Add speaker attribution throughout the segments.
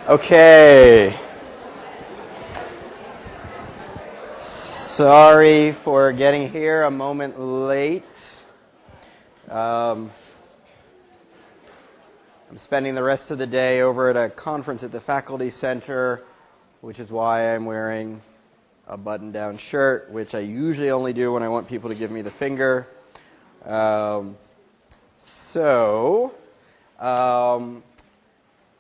Speaker 1: Okay. Sorry for getting here a moment late. I'm spending the rest of the day over at a conference at the Faculty Center, which is why I'm wearing a button-down shirt, which I usually only do when I want people to give me the finger.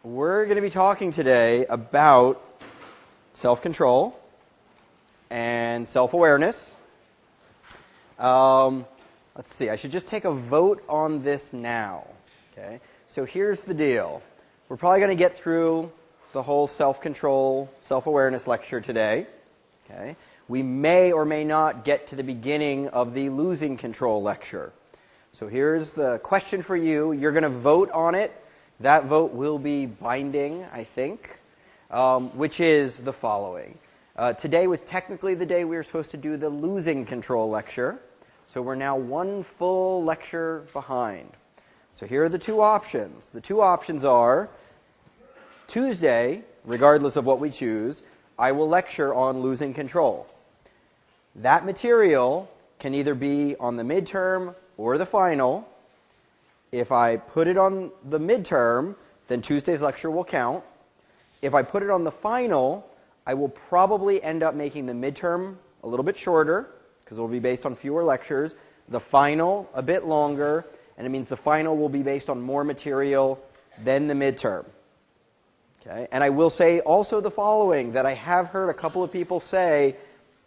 Speaker 1: We're going to be talking today about self-control and self-awareness. Let's see, I should just take a vote on this now. Okay, so here's the deal. We're probably going to get through the whole self-control, self-awareness lecture today. Okay, we may or may not get to the beginning of the losing control lecture. So here's the question for you. You're going to vote on it. That vote will be binding, I think, which is the following. Today was technically the day we were supposed to do the losing control lecture. So we're now one full lecture behind. So here are the two options. The two options are Tuesday, regardless of what we choose, I will lecture on losing control. That material can either be on the midterm or the final. If I put it on the midterm, then Tuesday's lecture will count. If I put it on the final, I will probably end up making the midterm a little bit shorter, because it will be based on fewer lectures, the final a bit longer, and it means the final will be based on more material than the midterm. Okay? And I will say also the following, that I have heard a couple of people say,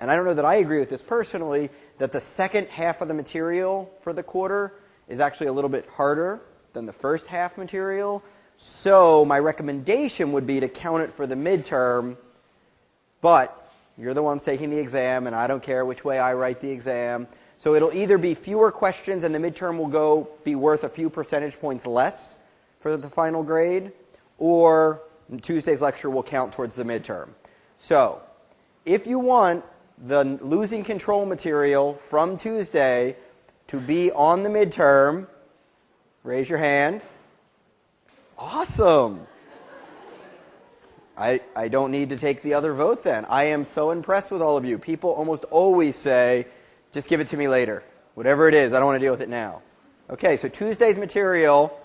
Speaker 1: and I don't know that I agree with this personally, that the second half of the material for the quarter is actually a little bit harder than the first half material. So my recommendation would be to count it for the midterm, but you're the ones taking the exam, and I don't care which way I write the exam. So it'll either be fewer questions and the midterm will be worth a few percentage points less for the final grade, or Tuesday's lecture will count towards the midterm. So if you want the losing control material from Tuesday to be on the midterm, raise your hand. Awesome. I don't need to take the other vote then. I am so impressed with all of you. People almost always say, just give it to me later. Whatever it is, I don't want to deal with it now. Okay, so Tuesday's material,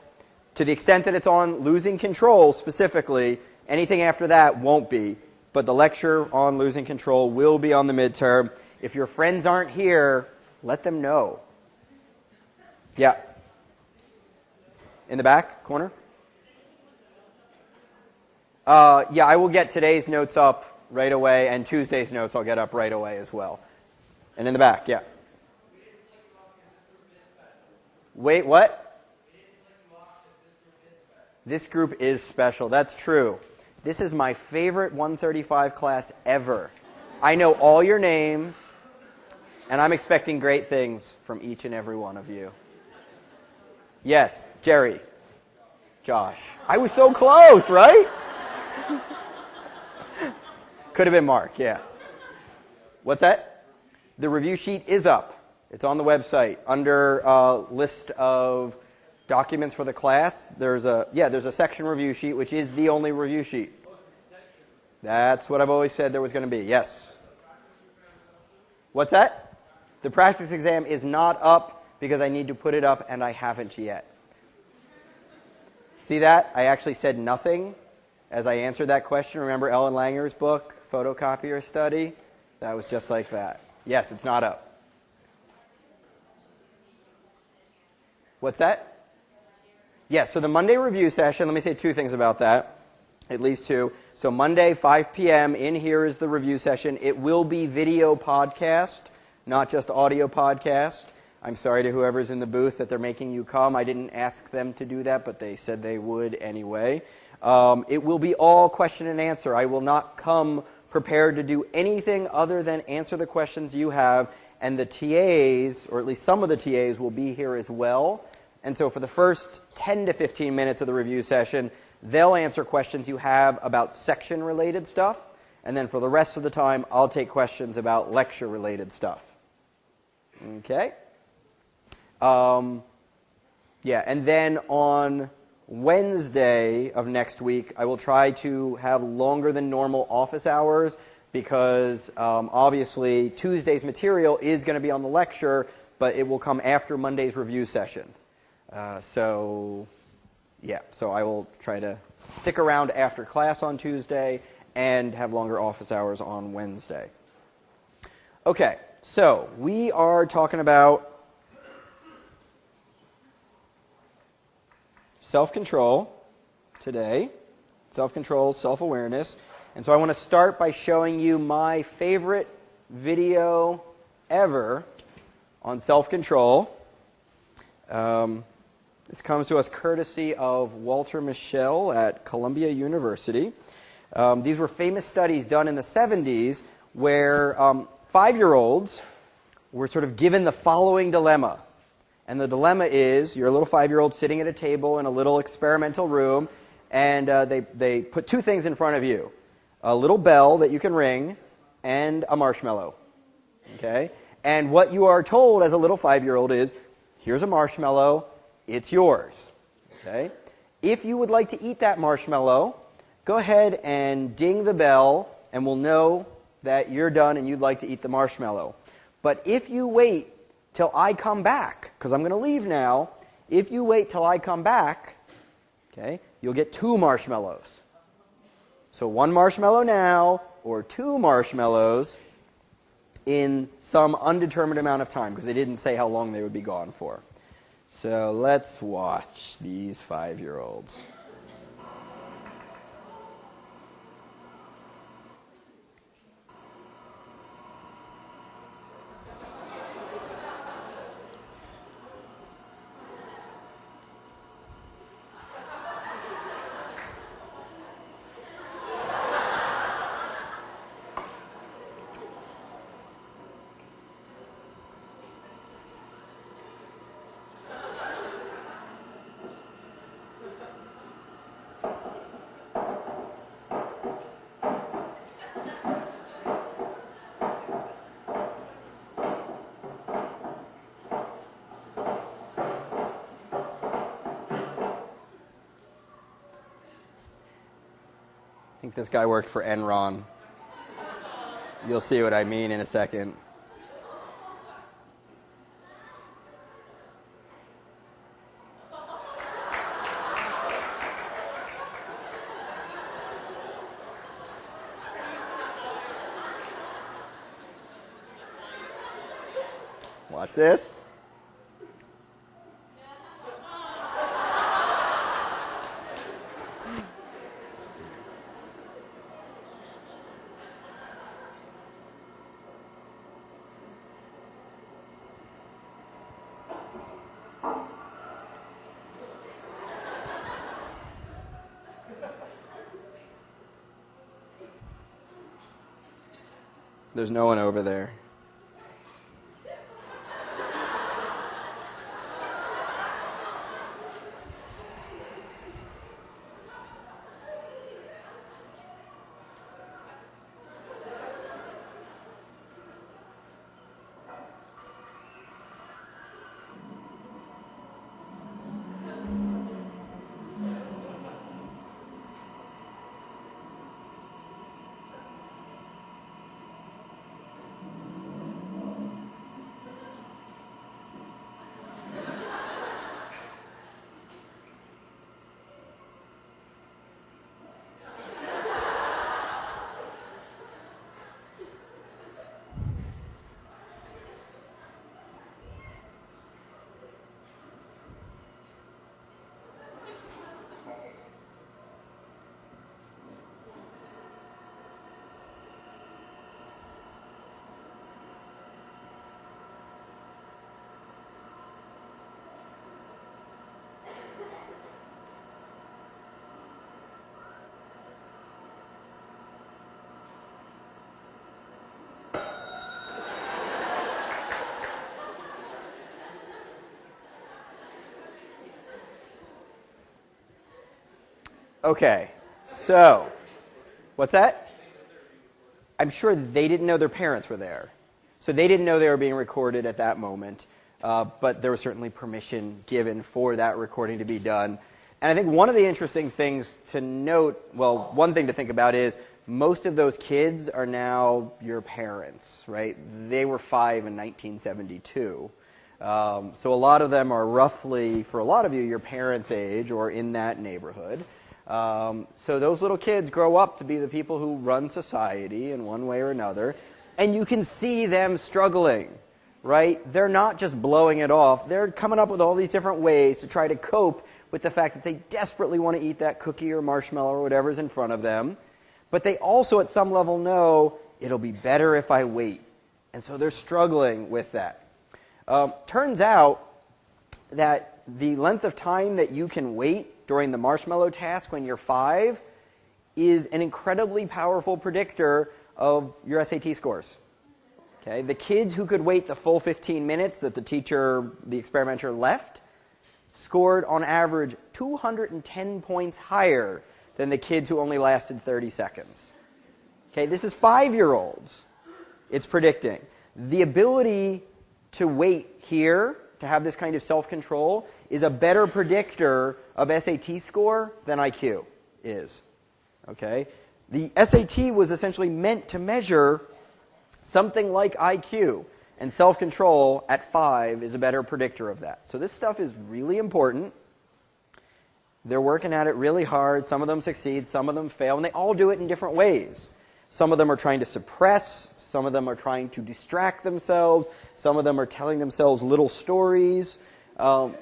Speaker 1: to the extent that it's on losing control specifically, anything after that won't be. But the lecture on losing control will be on the midterm. If your friends aren't here, let them know. Yeah. In the back corner? Yeah, I will get today's notes up right away, and Tuesday's notes I'll get up right away as well. And in the back, yeah. Wait, what? This group is special. That's true. This is my favorite 135 class ever. I know all your names, and I'm expecting great things from each and every one of you. Yes, Jerry. Josh. I was so close, right? Could have been Mark, yeah. What's that? The review sheet is up. It's on the website under list of documents for the class. There's a section review sheet, which is the only review sheet. That's what I've always said there was going to be. Yes. What's that? The practice exam is not up because I need to put it up, and I haven't yet. See that? I actually said nothing as I answered that question. Remember Ellen Langer's book, Photocopier Study? That was just like that. Yes, it's not up. What's that? Yes, so the Monday review session, let me say two things about that, at least two. So Monday, 5 p.m., in here is the review session. It will be video podcast, not just audio podcast. I'm sorry to whoever's in the booth that they're making you come. I didn't ask them to do that, but they said they would anyway. It will be all question and answer. I will not come prepared to do anything other than answer the questions you have, and the TAs, or at least some of the TAs, will be here as well. And so for the first 10 to 15 minutes of the review session, they'll answer questions you have about section-related stuff, and then for the rest of the time, I'll take questions about lecture-related stuff. Okay? Yeah, and then on Wednesday of next week, I will try to have longer than normal office hours because obviously Tuesday's material is going to be on the lecture, but it will come after Monday's review session. So I will try to stick around after class on Tuesday and have longer office hours on Wednesday. Okay, so we are talking about self-control today, self-control, self-awareness. And so I want to start by showing you my favorite video ever on self-control. This comes to us courtesy of Walter Mischel at Columbia University. These were famous studies done in the 70s where 5-year-olds were sort of given the following dilemma. And the dilemma is, you're a little 5-year-old sitting at a table in a little experimental room, and they put 2 things in front of you. A little bell that you can ring, and a marshmallow. Okay? And what you are told as a little 5-year-old is, here's a marshmallow, it's yours. Okay? If you would like to eat that marshmallow, go ahead and ding the bell, and we'll know that you're done and you'd like to eat the marshmallow. But if you wait till I come back, because I'm going to leave now, if you wait till I come back, okay, you'll get 2 marshmallows. So 1 marshmallow now, or 2 marshmallows in some undetermined amount of time, because they didn't say how long they would be gone for. So let's watch these 5-year-olds. I think this guy worked for Enron. You'll see what I mean in a second. Watch this. There's no one over there. Okay, so, what's that? I'm sure they didn't know their parents were there. So they didn't know they were being recorded at that moment, but there was certainly permission given for that recording to be done. And I think one of the interesting things to note, well, one thing to think about is most of those kids are now your parents, right? They were 5 in 1972. So a lot of them are roughly, for a lot of you, your parents' age or in that neighborhood. So those little kids grow up to be the people who run society in one way or another. And you can see them struggling, right? They're not just blowing it off. They're coming up with all these different ways to try to cope with the fact that they desperately want to eat that cookie or marshmallow or whatever's in front of them. But they also at some level know it'll be better if I wait. And so they're struggling with that. Turns out that the length of time that you can wait during the marshmallow task when you're 5 is an incredibly powerful predictor of your SAT scores. Okay? The kids who could wait the full 15 minutes that the experimenter left, scored on average 210 points higher than the kids who only lasted 30 seconds. Okay, this is 5-year-olds it's predicting. The ability to wait here, to have this kind of self-control, is a better predictor of SAT score than IQ is. Okay? The SAT was essentially meant to measure something like IQ, and self-control at 5 is a better predictor of that. So this stuff is really important. They're working at it really hard. Some of them succeed, some of them fail, and they all do it in different ways. Some of them are trying to suppress, some of them are trying to distract themselves, some of them are telling themselves little stories. Can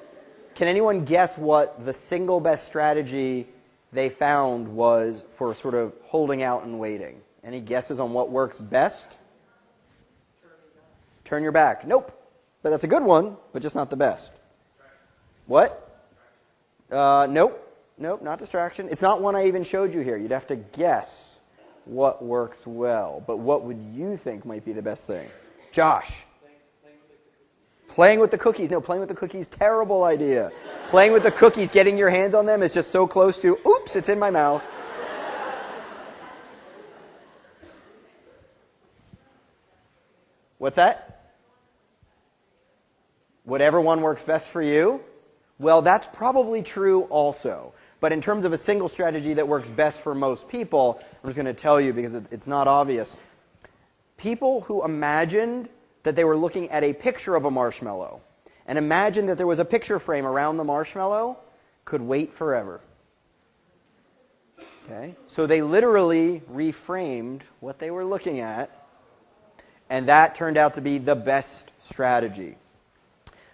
Speaker 1: anyone guess what the single best strategy they found was for sort of holding out and waiting? Any guesses on what works best? Turn your back. Nope. But that's a good one, but just not the best. What? Nope. Nope, not distraction. It's not one I even showed you here. You'd have to guess what works well. But what would you think might be the best thing? Josh. Playing with the cookies. No, playing with the cookies, terrible idea. Playing with the cookies, getting your hands on them is just so close to, oops, it's in my mouth. What's that? Whatever one works best for you? Well, that's probably true also. But in terms of a single strategy that works best for most people, I'm just going to tell you because it's not obvious. People who imagined that they were looking at a picture of a marshmallow and imagined that there was a picture frame around the marshmallow could wait forever. Okay? So they literally reframed what they were looking at, and that turned out to be the best strategy.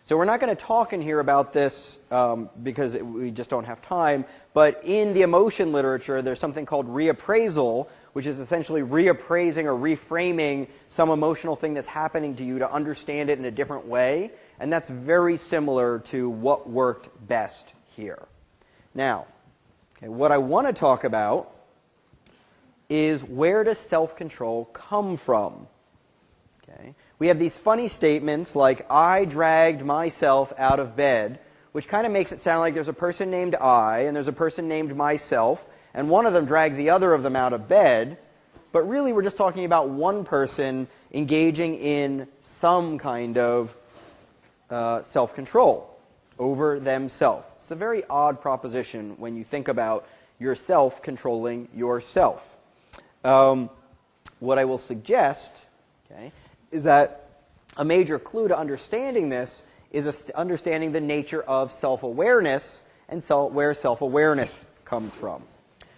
Speaker 1: So we're not going to talk in here about this because we just don't have time, but in the emotion literature, there's something called reappraisal, which is essentially reappraising or reframing some emotional thing that's happening to you to understand it in a different way, and that's very similar to what worked best here. Now, what I want to talk about is where does self-control come from? Okay. We have these funny statements like, I dragged myself out of bed, which kind of makes it sound like there's a person named I and there's a person named myself, and one of them dragged the other of them out of bed, but really we're just talking about one person engaging in some kind of self-control over themselves. It's a very odd proposition when you think about yourself controlling yourself. What I will suggest, is that a major clue to understanding this is understanding the nature of self-awareness and where self-awareness comes from.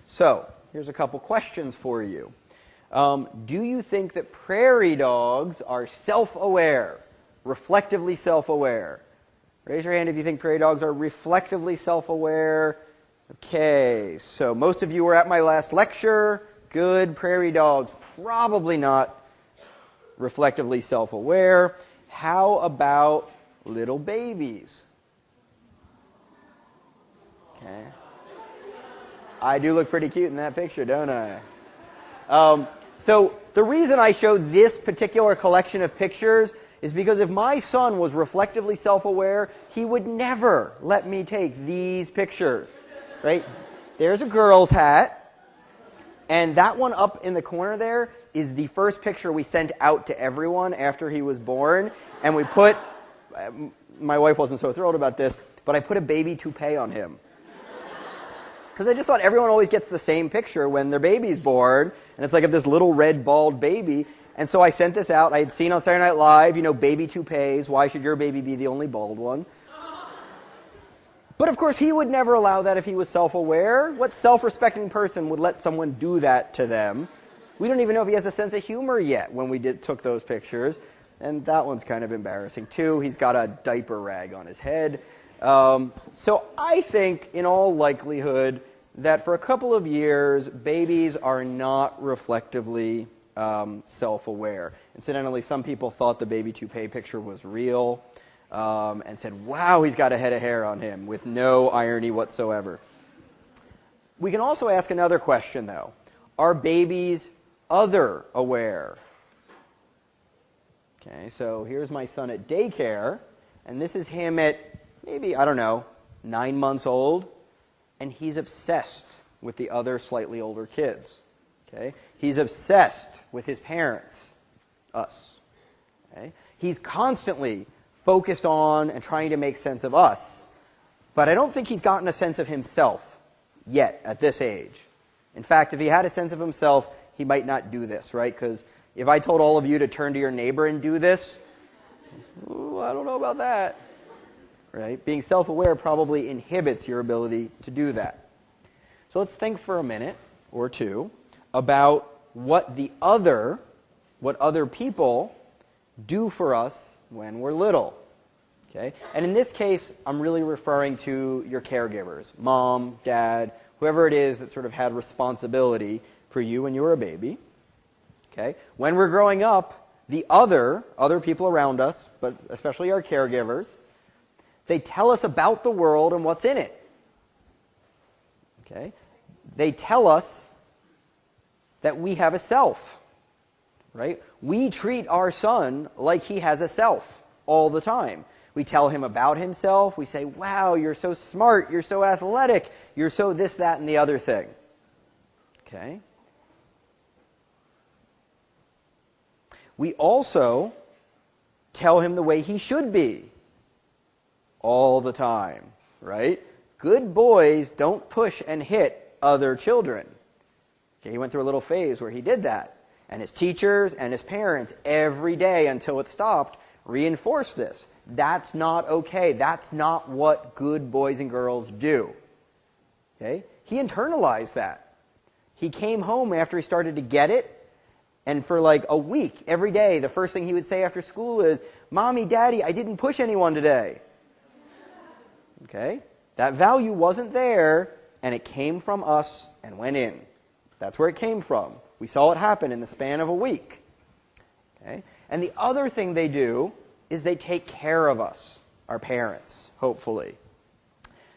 Speaker 1: So, here's a couple questions for you. Do you think that prairie dogs are self-aware, reflectively self-aware? Raise your hand if you think prairie dogs are reflectively self-aware. Okay, so most of you were at my last lecture. Good. Prairie dogs, probably not reflectively self-aware. How about little babies? Okay. I do look pretty cute in that picture, don't I? So the reason I show this particular collection of pictures is because if my son was reflectively self-aware, he would never let me take these pictures. Right? There's a girl's hat. And that one up in the corner there is the first picture we sent out to everyone after he was born. And we put, my wife wasn't so thrilled about this, but I put a baby toupee on him. Because I just thought everyone always gets the same picture when their baby's born, and it's like of this little red bald baby. And so I sent this out. I had seen on Saturday Night Live, baby toupees. Why should your baby be the only bald one? But of course, he would never allow that if he was self-aware. What self-respecting person would let someone do that to them? We don't even know if he has a sense of humor yet when we took those pictures. And that one's kind of embarrassing, too. He's got a diaper rag on his head. So I think, in all likelihood, that for a couple of years, babies are not reflectively self-aware. Incidentally, some people thought the baby toupee picture was real and said, wow, he's got a head of hair on him, with no irony whatsoever. We can also ask another question, though. Are babies other aware? Okay, so here's my son at daycare, and this is him at maybe, 9 months old, and he's obsessed with the other slightly older kids. Okay? He's obsessed with his parents, us. Okay? He's constantly focused on and trying to make sense of us, but I don't think he's gotten a sense of himself yet at this age. In fact, if he had a sense of himself, he might not do this, right? Because if I told all of you to turn to your neighbor and do this, I don't know about that. Right? Being self-aware probably inhibits your ability to do that. So let's think for a minute or two about what other people do for us when we're little. Okay? And in this case, I'm really referring to your caregivers, mom, dad, whoever it is that sort of had responsibility for you when you were a baby. Okay? When we're growing up, the other people around us, but especially our caregivers, they tell us about the world and what's in it. Okay? They tell us that we have a self. Right? We treat our son like he has a self all the time. We tell him about himself. We say, wow, you're so smart, you're so athletic, you're so this, that, and the other thing. Okay? We also tell him the way he should be all the time, right? Good boys don't push and hit other children. Okay, he went through a little phase where he did that. And his teachers and his parents every day until it stopped reinforced this. That's not okay. That's not what good boys and girls do. Okay? He internalized that. He came home after he started to get it, and for like a week, every day, the first thing he would say after school is, Mommy, Daddy, I didn't push anyone today. Okay? That value wasn't there, and it came from us and went in. That's where it came from. We saw it happen in the span of a week. Okay? And the other thing they do is they take care of us, our parents, hopefully.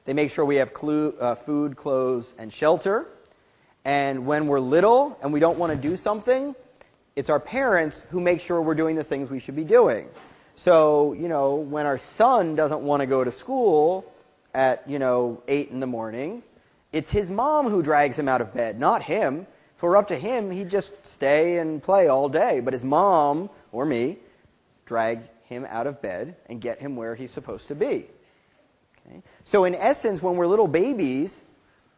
Speaker 1: They make sure we have food, clothes, and shelter. And when we're little and we don't want to do something, it's our parents who make sure we're doing the things we should be doing. So, when our son doesn't want to go to school at, 8 in the morning, it's his mom who drags him out of bed, not him. If it were up to him, he'd just stay and play all day. But his mom, or me, drag him out of bed and get him where he's supposed to be. Okay? So in essence, when we're little babies,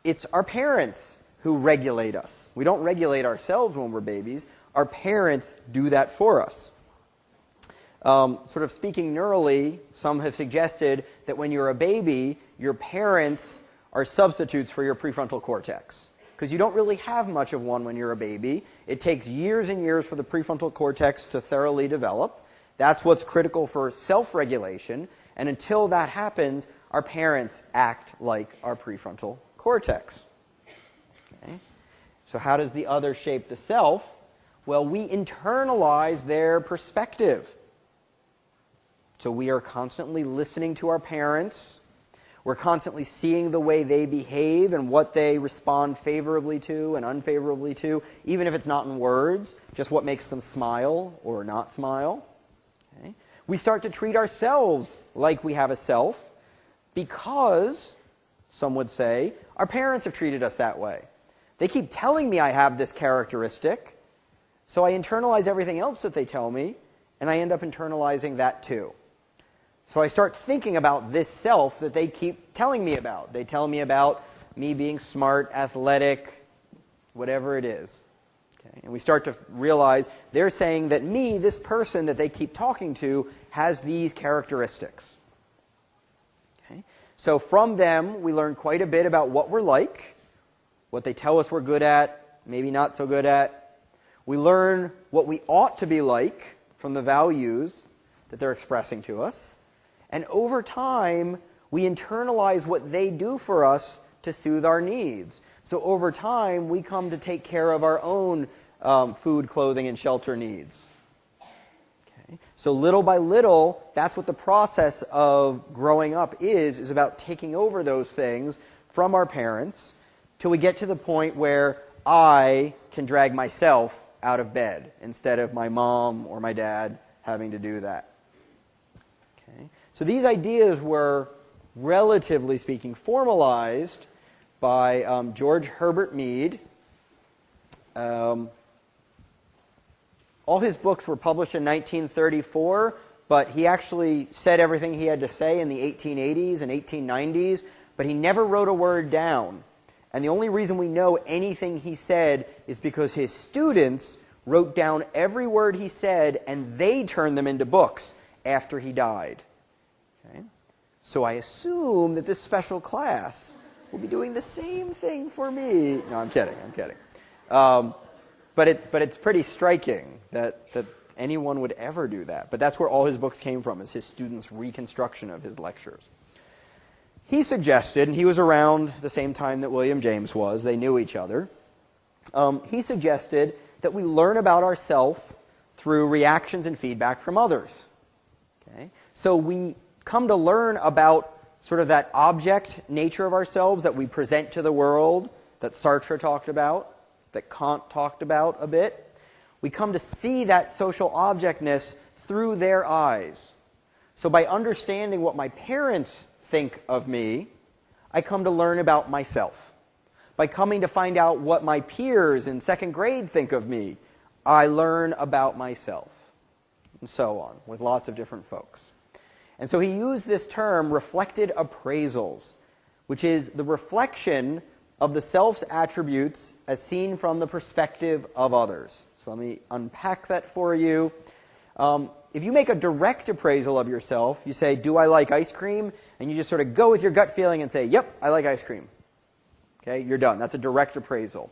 Speaker 1: it's our parents who regulate us. We don't regulate ourselves when we're babies. Our parents do that for us. Sort of speaking neurally, some have suggested that when you're a baby, your parents are substitutes for your prefrontal cortex. Because you don't really have much of one when you're a baby. It takes years and years for the prefrontal cortex to thoroughly develop. That's what's critical for self-regulation. And until that happens, our parents act like our prefrontal cortex. Okay? So how does the other shape the self? Well, we internalize their perspective. So we are constantly listening to our parents. We're constantly seeing the way they behave and what they respond favorably to and unfavorably to, even if it's not in words, just what makes them smile or not smile. Okay? We start to treat ourselves like we have a self because, some would say, our parents have treated us that way. They keep telling me I have this characteristic, so I internalize everything else that they tell me, and I end up internalizing that too. So I start thinking about this self that they keep telling me about. They tell me about me being smart, athletic, whatever it is. Okay? And we start to realize they're saying that me, this person that they keep talking to, has these characteristics. Okay? So from them, we learn quite a bit about what we're like, what they tell us we're good at, maybe not so good at. We learn what we ought to be like from the values that they're expressing to us. And over time, we internalize what they do for us to soothe our needs. So over time, we come to take care of our own food, clothing, and shelter needs. Okay? So little by little, that's what the process of growing up is about taking over those things from our parents till we get to the point where I can drag myself out of bed instead of my mom or my dad having to do that. Okay? So these ideas were, relatively speaking, formalized by George Herbert Mead. All his books were published in 1934, but he actually said everything he had to say in the 1880s and 1890s, but he never wrote a word down. And the only reason we know anything he said is because his students wrote down every word he said, and they turned them into books after he died. Okay? So I assume that this special class will be doing the same thing for me. No, I'm kidding. But it's pretty striking that anyone would ever do that. But that's where all his books came from, is his students' reconstruction of his lectures. He suggested, and he was around the same time that William James was, they knew each other, he suggested that we learn about ourselves through reactions and feedback from others. Okay? So we come to learn about sort of that object nature of ourselves that we present to the world, that Sartre talked about, that Kant talked about a bit. We come to see that social objectness through their eyes. So by understanding what my parents think of me, I come to learn about myself. By coming to find out what my peers in second grade think of me, I learn about myself. And so on, with lots of different folks. And so he used this term, reflected appraisals, which is the reflection of the self's attributes as seen from the perspective of others. So let me unpack that for you. If you make a direct appraisal of yourself, you say, do I like ice cream? And you just sort of go with your gut feeling and say, yep, I like ice cream. Okay, you're done. That's a direct appraisal.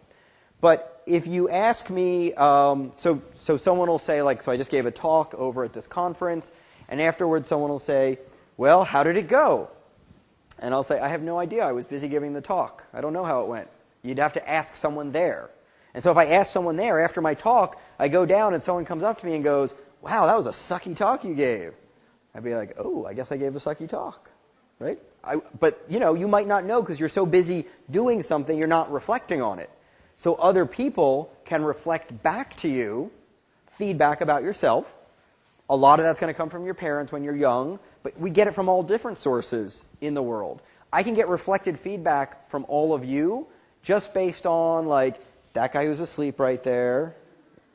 Speaker 1: But if you ask me, so someone will say, like, so I just gave a talk over at this conference, and afterwards someone will say, well, how did it go? And I'll say, I have no idea. I was busy giving the talk. I don't know how it went. You'd have to ask someone there. And so if I ask someone there after my talk, I go down and someone comes up to me and goes, wow, that was a sucky talk you gave. I'd be like, oh, I guess I gave a sucky talk, right? But, you might not know because you're so busy doing something, you're not reflecting on it. So other people can reflect back to you feedback about yourself. A lot of that's going to come from your parents when you're young, but we get it from all different sources in the world. I can get reflected feedback from all of you just based on, like, that guy who's asleep right there.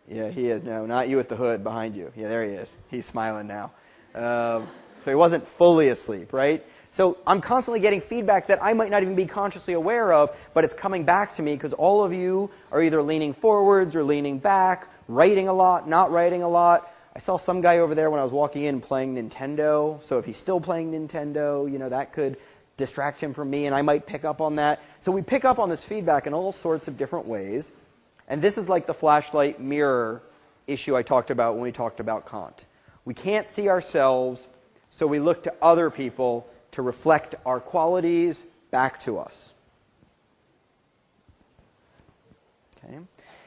Speaker 1: Yeah, he is. No, not you at the hood behind you. Yeah, there he is. He's smiling now. So he wasn't fully asleep, right? So I'm constantly getting feedback that I might not even be consciously aware of, but it's coming back to me because all of you are either leaning forwards or leaning back, writing a lot, not writing a lot. I saw some guy over there when I was walking in playing Nintendo. So if he's still playing Nintendo, that could distract him from me, and I might pick up on that. So we pick up on this feedback in all sorts of different ways. And this is like the flashlight mirror issue I talked about when we talked about Kant. We can't see ourselves, so we look to other people to reflect our qualities back to us. Okay?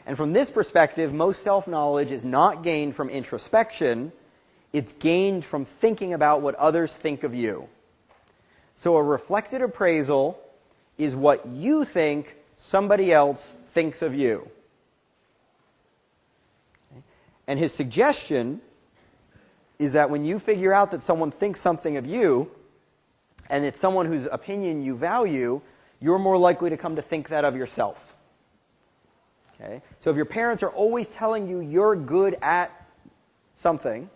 Speaker 1: And from this perspective, most self-knowledge is not gained from introspection. It's gained from thinking about what others think of you. So a reflected appraisal is what you think somebody else thinks of you. Okay? And his suggestion is that when you figure out that someone thinks something of you, and it's someone whose opinion you value, you're more likely to come to think that of yourself. Okay? So if your parents are always telling you you're good at something,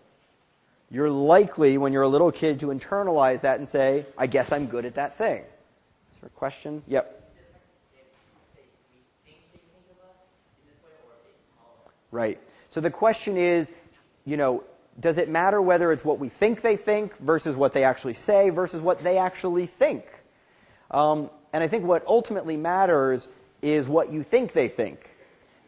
Speaker 1: you're likely, when you're a little kid, to internalize that and say, I guess I'm good at that thing. Is there a question? Yep. right? So the question is, does it matter whether it's what we think they think versus what they actually say versus what they actually think? And I think what ultimately matters is what you think they think.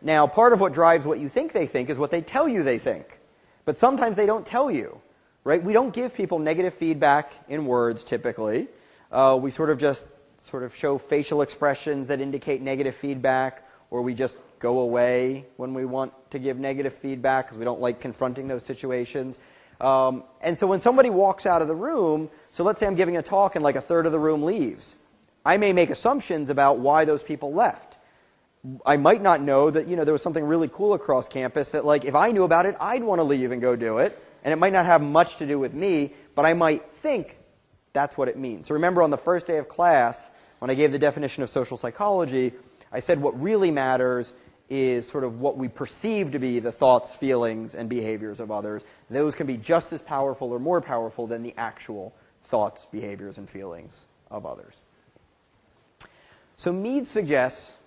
Speaker 1: Now, part of what drives what you think they think is what they tell you they think. But sometimes they don't tell you, right? We don't give people negative feedback in words typically. We sort of show facial expressions that indicate negative feedback, or we just go away when we want to give negative feedback because we don't like confronting those situations. And so when somebody walks out of the room, so let's say I'm giving a talk and like a third of the room leaves, I may make assumptions about why those people left. I might not know that there was something really cool across campus that if I knew about it, I'd want to leave and go do it. And it might not have much to do with me, but I might think that's what it means. So remember on the first day of class, when I gave the definition of social psychology, I said what really matters is sort of what we perceive to be the thoughts, feelings, and behaviors of others. Those can be just as powerful or more powerful than the actual thoughts, behaviors, and feelings of others. So Mead suggests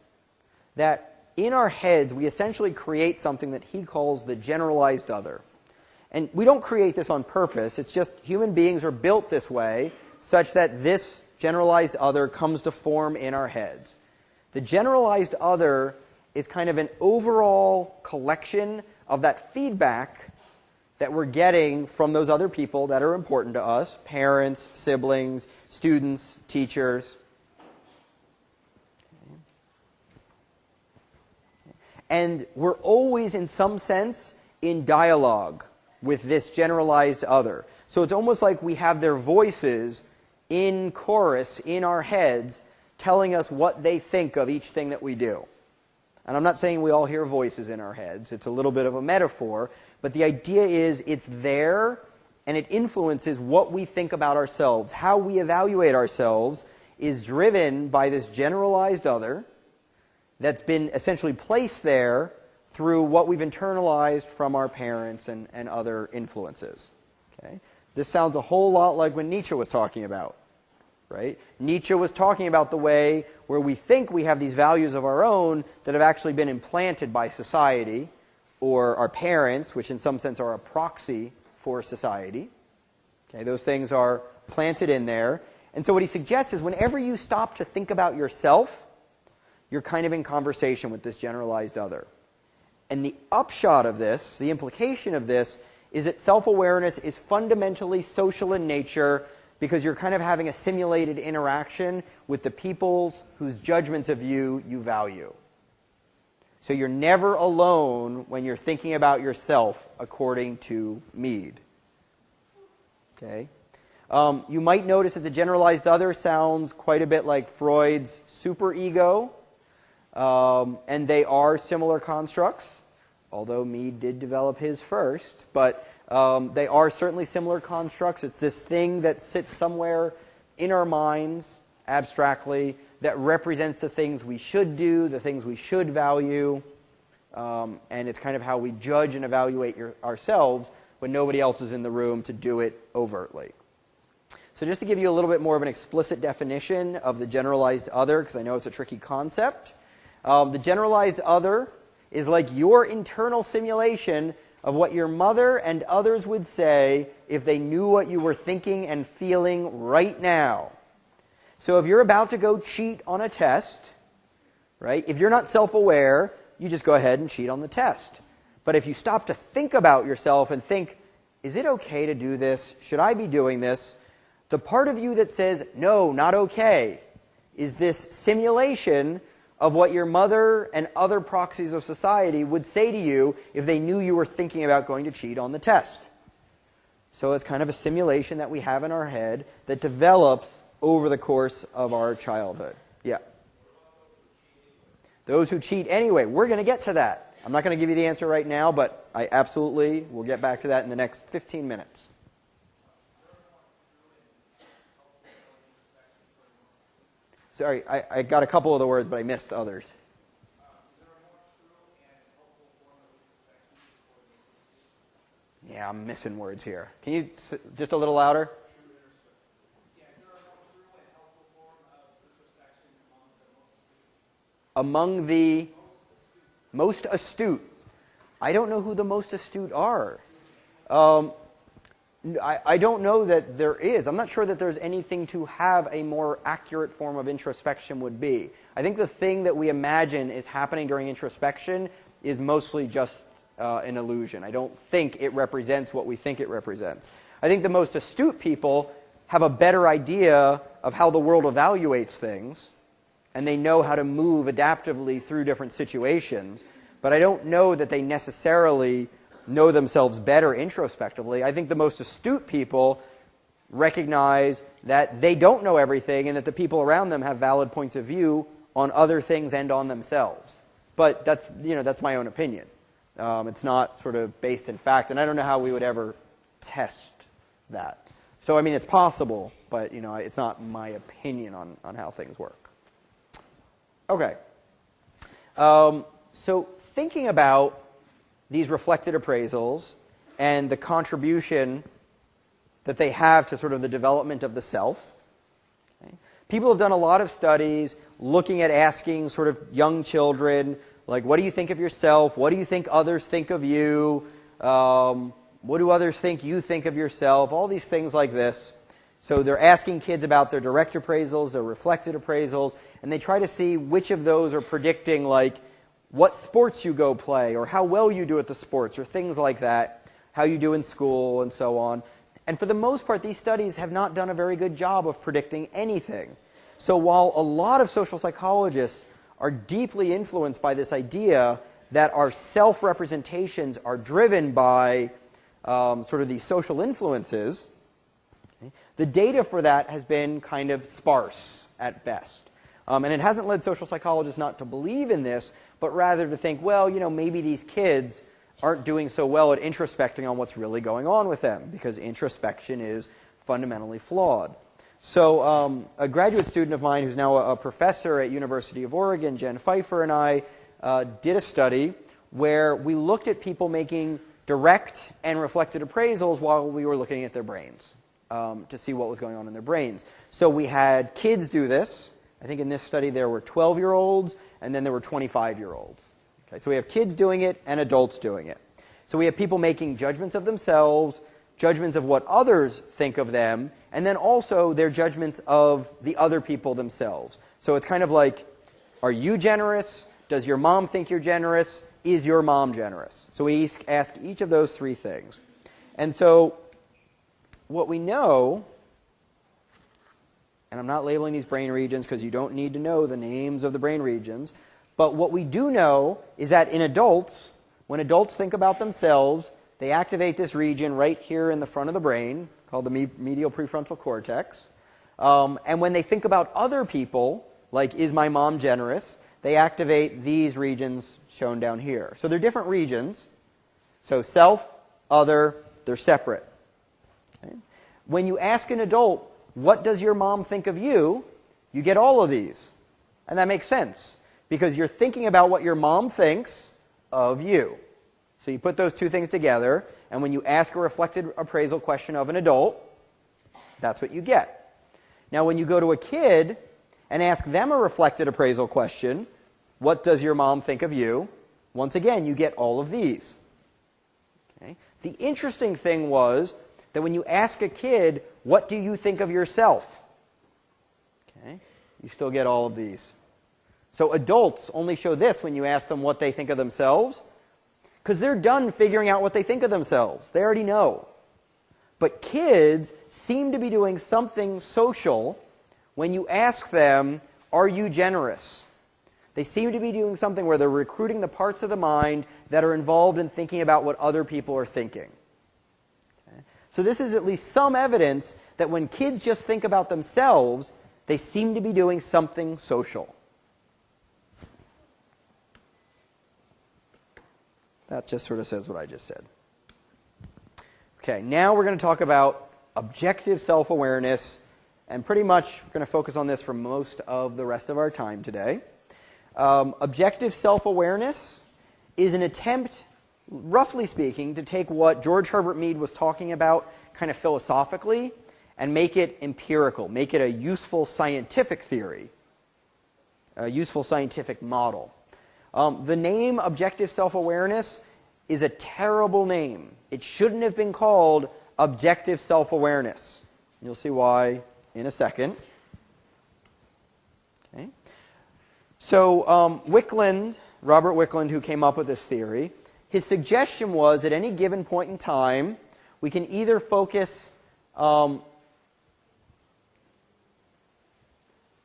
Speaker 1: that in our heads we essentially create something that he calls the generalized other. And we don't create this on purpose. It's just human beings are built this way such that this generalized other comes to form in our heads. The generalized other is kind of an overall collection of that feedback that we're getting from those other people that are important to us, parents, siblings, students, teachers. And we're always, in some sense, in dialogue with this generalized other. So it's almost like we have their voices in chorus in our heads telling us what they think of each thing that we do. And I'm not saying we all hear voices in our heads. It's a little bit of a metaphor. But the idea is it's there, and it influences what we think about ourselves. How we evaluate ourselves is driven by this generalized other that's been essentially placed there through what we've internalized from our parents and other influences. Okay? This sounds a whole lot like what Nietzsche was talking about. Right? Nietzsche was talking about the way where we think we have these values of our own that have actually been implanted by society or our parents, which in some sense are a proxy for society. Okay, those things are planted in there. And so what he suggests is whenever you stop to think about yourself, you're kind of in conversation with this generalized other. And the upshot of this, the implication of this, is that self-awareness is fundamentally social in nature because you're kind of having a simulated interaction with the peoples whose judgments of you value. So you're never alone when you're thinking about yourself, according to Mead. Okay? You might notice that the generalized other sounds quite a bit like Freud's superego, and they are similar constructs, although Mead did develop his first, but they are certainly similar constructs. It's this thing that sits somewhere in our minds, abstractly, that represents the things we should do, the things we should value, and it's kind of how we judge and evaluate ourselves when nobody else is in the room to do it overtly. So just to give you a little bit more of an explicit definition of the generalized other, because I know it's a tricky concept, the generalized other is like your internal simulation of what your mother and others would say if they knew what you were thinking and feeling right now. So if you're about to go cheat on a test, right, if you're not self-aware, you just go ahead and cheat on the test. But if you stop to think about yourself and think, is it okay to do this? Should I be doing this? The part of you that says, no, not okay, is this simulation of what your mother and other proxies of society would say to you if they knew you were thinking about going to cheat on the test. So it's kind of a simulation that we have in our head that develops over the course of our childhood. Yeah. Those who cheat anyway, we're going to get to that. I'm not going to give you the answer right now, but I absolutely will get back to that in the next 15 minutes. Sorry, I got a couple of the words, but I missed others. Yeah, I'm missing words here. Can you just a little louder? Among the most astute. I don't know who the most astute are. I don't know that there is. I'm not sure that there's anything to have a more accurate form of introspection would be. I think the thing that we imagine is happening during introspection is mostly just an illusion. I don't think it represents what we think it represents. I think the most astute people have a better idea of how the world evaluates things, and they know how to move adaptively through different situations, but I don't know that they necessarily know themselves better introspectively. I think the most astute people recognize that they don't know everything and that the people around them have valid points of view on other things and on themselves. But that's my own opinion. It's not sort of based in fact, and I don't know how we would ever test that. So, I mean, it's possible, but it's not my opinion on how things work. Okay. So thinking about these reflected appraisals and the contribution that they have to sort of the development of the self. Okay? People have done a lot of studies looking at asking sort of young children, like, what do you think of yourself? What do you think others think of you? What do others think you think of yourself? All these things like this. So they're asking kids about their direct appraisals, their reflected appraisals, and they try to see which of those are predicting, like, what sports you go play, or how well you do at the sports, or things like that, how you do in school, and so on. And for the most part, these studies have not done a very good job of predicting anything. So while a lot of social psychologists are deeply influenced by this idea that our self-representations are driven by sort of these social influences, okay, the data for that has been kind of sparse at best. And it hasn't led social psychologists not to believe in this, but rather to think, well, maybe these kids aren't doing so well at introspecting on what's really going on with them, because introspection is fundamentally flawed. So a graduate student of mine who's now a professor at University of Oregon, Jen Pfeiffer, and I did a study where we looked at people making direct and reflected appraisals while we were looking at their brains to see what was going on in their brains. So we had kids do this. I think in this study there were 12-year-olds, and then there were 25-year-olds. Okay, so we have kids doing it and adults doing it. So we have people making judgments of themselves, judgments of what others think of them, and then also their judgments of the other people themselves. So it's kind of like, are you generous? Does your mom think you're generous? Is your mom generous? So we ask each of those three things. And so what we know, and I'm not labeling these brain regions because you don't need to know the names of the brain regions, but what we do know is that in adults, when adults think about themselves, they activate this region right here in the front of the brain called the medial prefrontal cortex. And when they think about other people, like, is my mom generous, they activate these regions shown down here. So they're different regions. So self, other, they're separate. Okay? When you ask an adult, what does your mom think of you, you get all of these. And that makes sense, because you're thinking about what your mom thinks of you. So you put those two things together, and when you ask a reflected appraisal question of an adult, that's what you get. Now when you go to a kid and ask them a reflected appraisal question, what does your mom think of you? Once again, you get all of these. Okay? The interesting thing was that when you ask a kid, what do you think of yourself? Okay? You still get all of these. So adults only show this when you ask them what they think of themselves, because they're done figuring out what they think of themselves. They already know. But kids seem to be doing something social when you ask them, are you generous? They seem to be doing something where they're recruiting the parts of the mind that are involved in thinking about what other people are thinking. Okay? So this is at least some evidence that when kids just think about themselves, they seem to be doing something social. That just sort of says what I just said. Okay, now we're going to talk about objective self-awareness, and pretty much we're going to focus on this for most of the rest of our time today. Objective self-awareness is an attempt, roughly speaking, to take what George Herbert Mead was talking about kind of philosophically and make it empirical, make it a useful scientific theory, a useful scientific model. The name objective self-awareness is a terrible name. It shouldn't have been called objective self-awareness. You'll see why in a second. Okay. So Robert Wickland, who came up with this theory, his suggestion was at any given point in time, we can either focus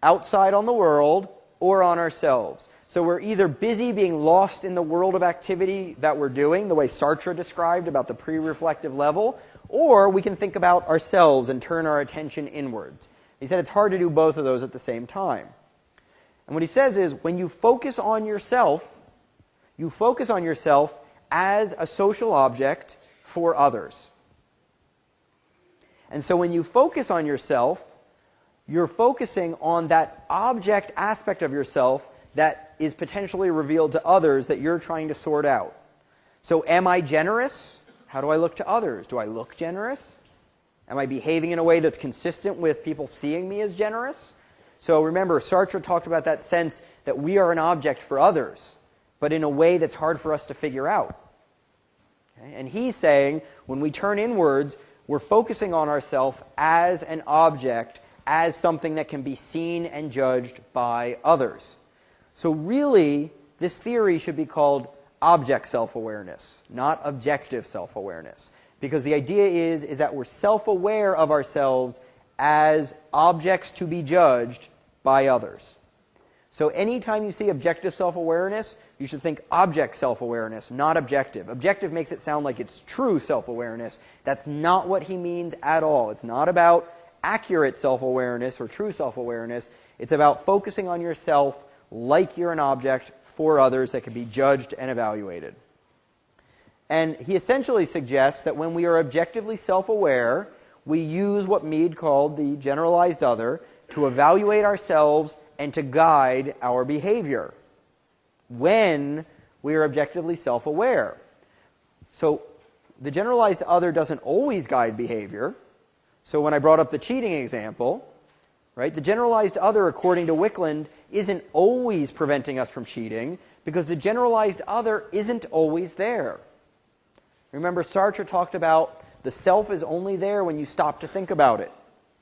Speaker 1: outside on the world or on ourselves. So we're either busy being lost in the world of activity that we're doing, the way Sartre described about the pre-reflective level, or we can think about ourselves and turn our attention inwards. He said it's hard to do both of those at the same time. And what he says is, when you focus on yourself as a social object for others. And so when you focus on yourself, you're focusing on that object aspect of yourself that is potentially revealed to others that you're trying to sort out. So am I generous? How do I look to others? Do I look generous? Am I behaving in a way that's consistent with people seeing me as generous? So remember, Sartre talked about that sense that we are an object for others, but in a way that's hard for us to figure out. Okay? And he's saying when we turn inwards, we're focusing on ourselves as an object, as something that can be seen and judged by others. So really, this theory should be called object self-awareness, not objective self-awareness. Because the idea is that we're self-aware of ourselves as objects to be judged by others. So anytime you see objective self-awareness, you should think object self-awareness, not objective. Objective makes it sound like it's true self-awareness. That's not what he means at all. It's not about accurate self-awareness or true self-awareness. It's about focusing on yourself like you're an object for others that can be judged and evaluated. And he essentially suggests that when we are objectively self-aware, we use what Mead called the generalized other to evaluate ourselves and to guide our behavior when we are objectively self-aware. So the generalized other doesn't always guide behavior. So when I brought up the cheating example, right, the generalized other, according to Wickland, isn't always preventing us from cheating because the generalized other isn't always there. Remember, Sartre talked about the self is only there when you stop to think about it.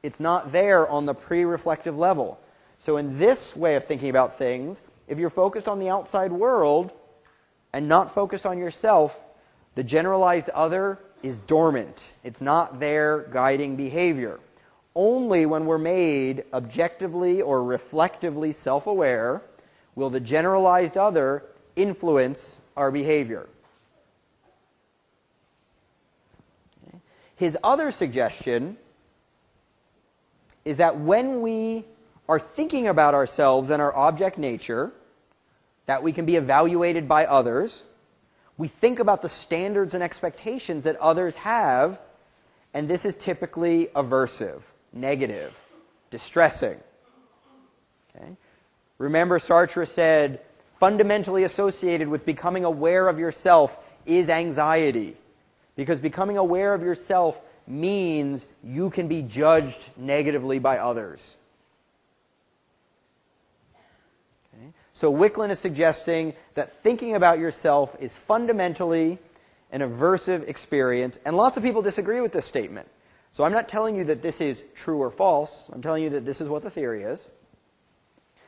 Speaker 1: It's not there on the pre-reflective level. So in this way of thinking about things, if you're focused on the outside world and not focused on yourself, the generalized other is dormant. It's not there guiding behavior. Only when we're made objectively or reflectively self-aware will the generalized other influence our behavior. Okay. His other suggestion is that when we are thinking about ourselves and our object nature, that we can be evaluated by others, we think about the standards and expectations that others have, and this is typically aversive, negative, distressing. Okay? Remember, Sartre said, fundamentally associated with becoming aware of yourself is anxiety. Because becoming aware of yourself means you can be judged negatively by others. Okay? So Wickland is suggesting that thinking about yourself is fundamentally an aversive experience, and lots of people disagree with this statement. So I'm not telling you that this is true or false. I'm telling you that this is what the theory is.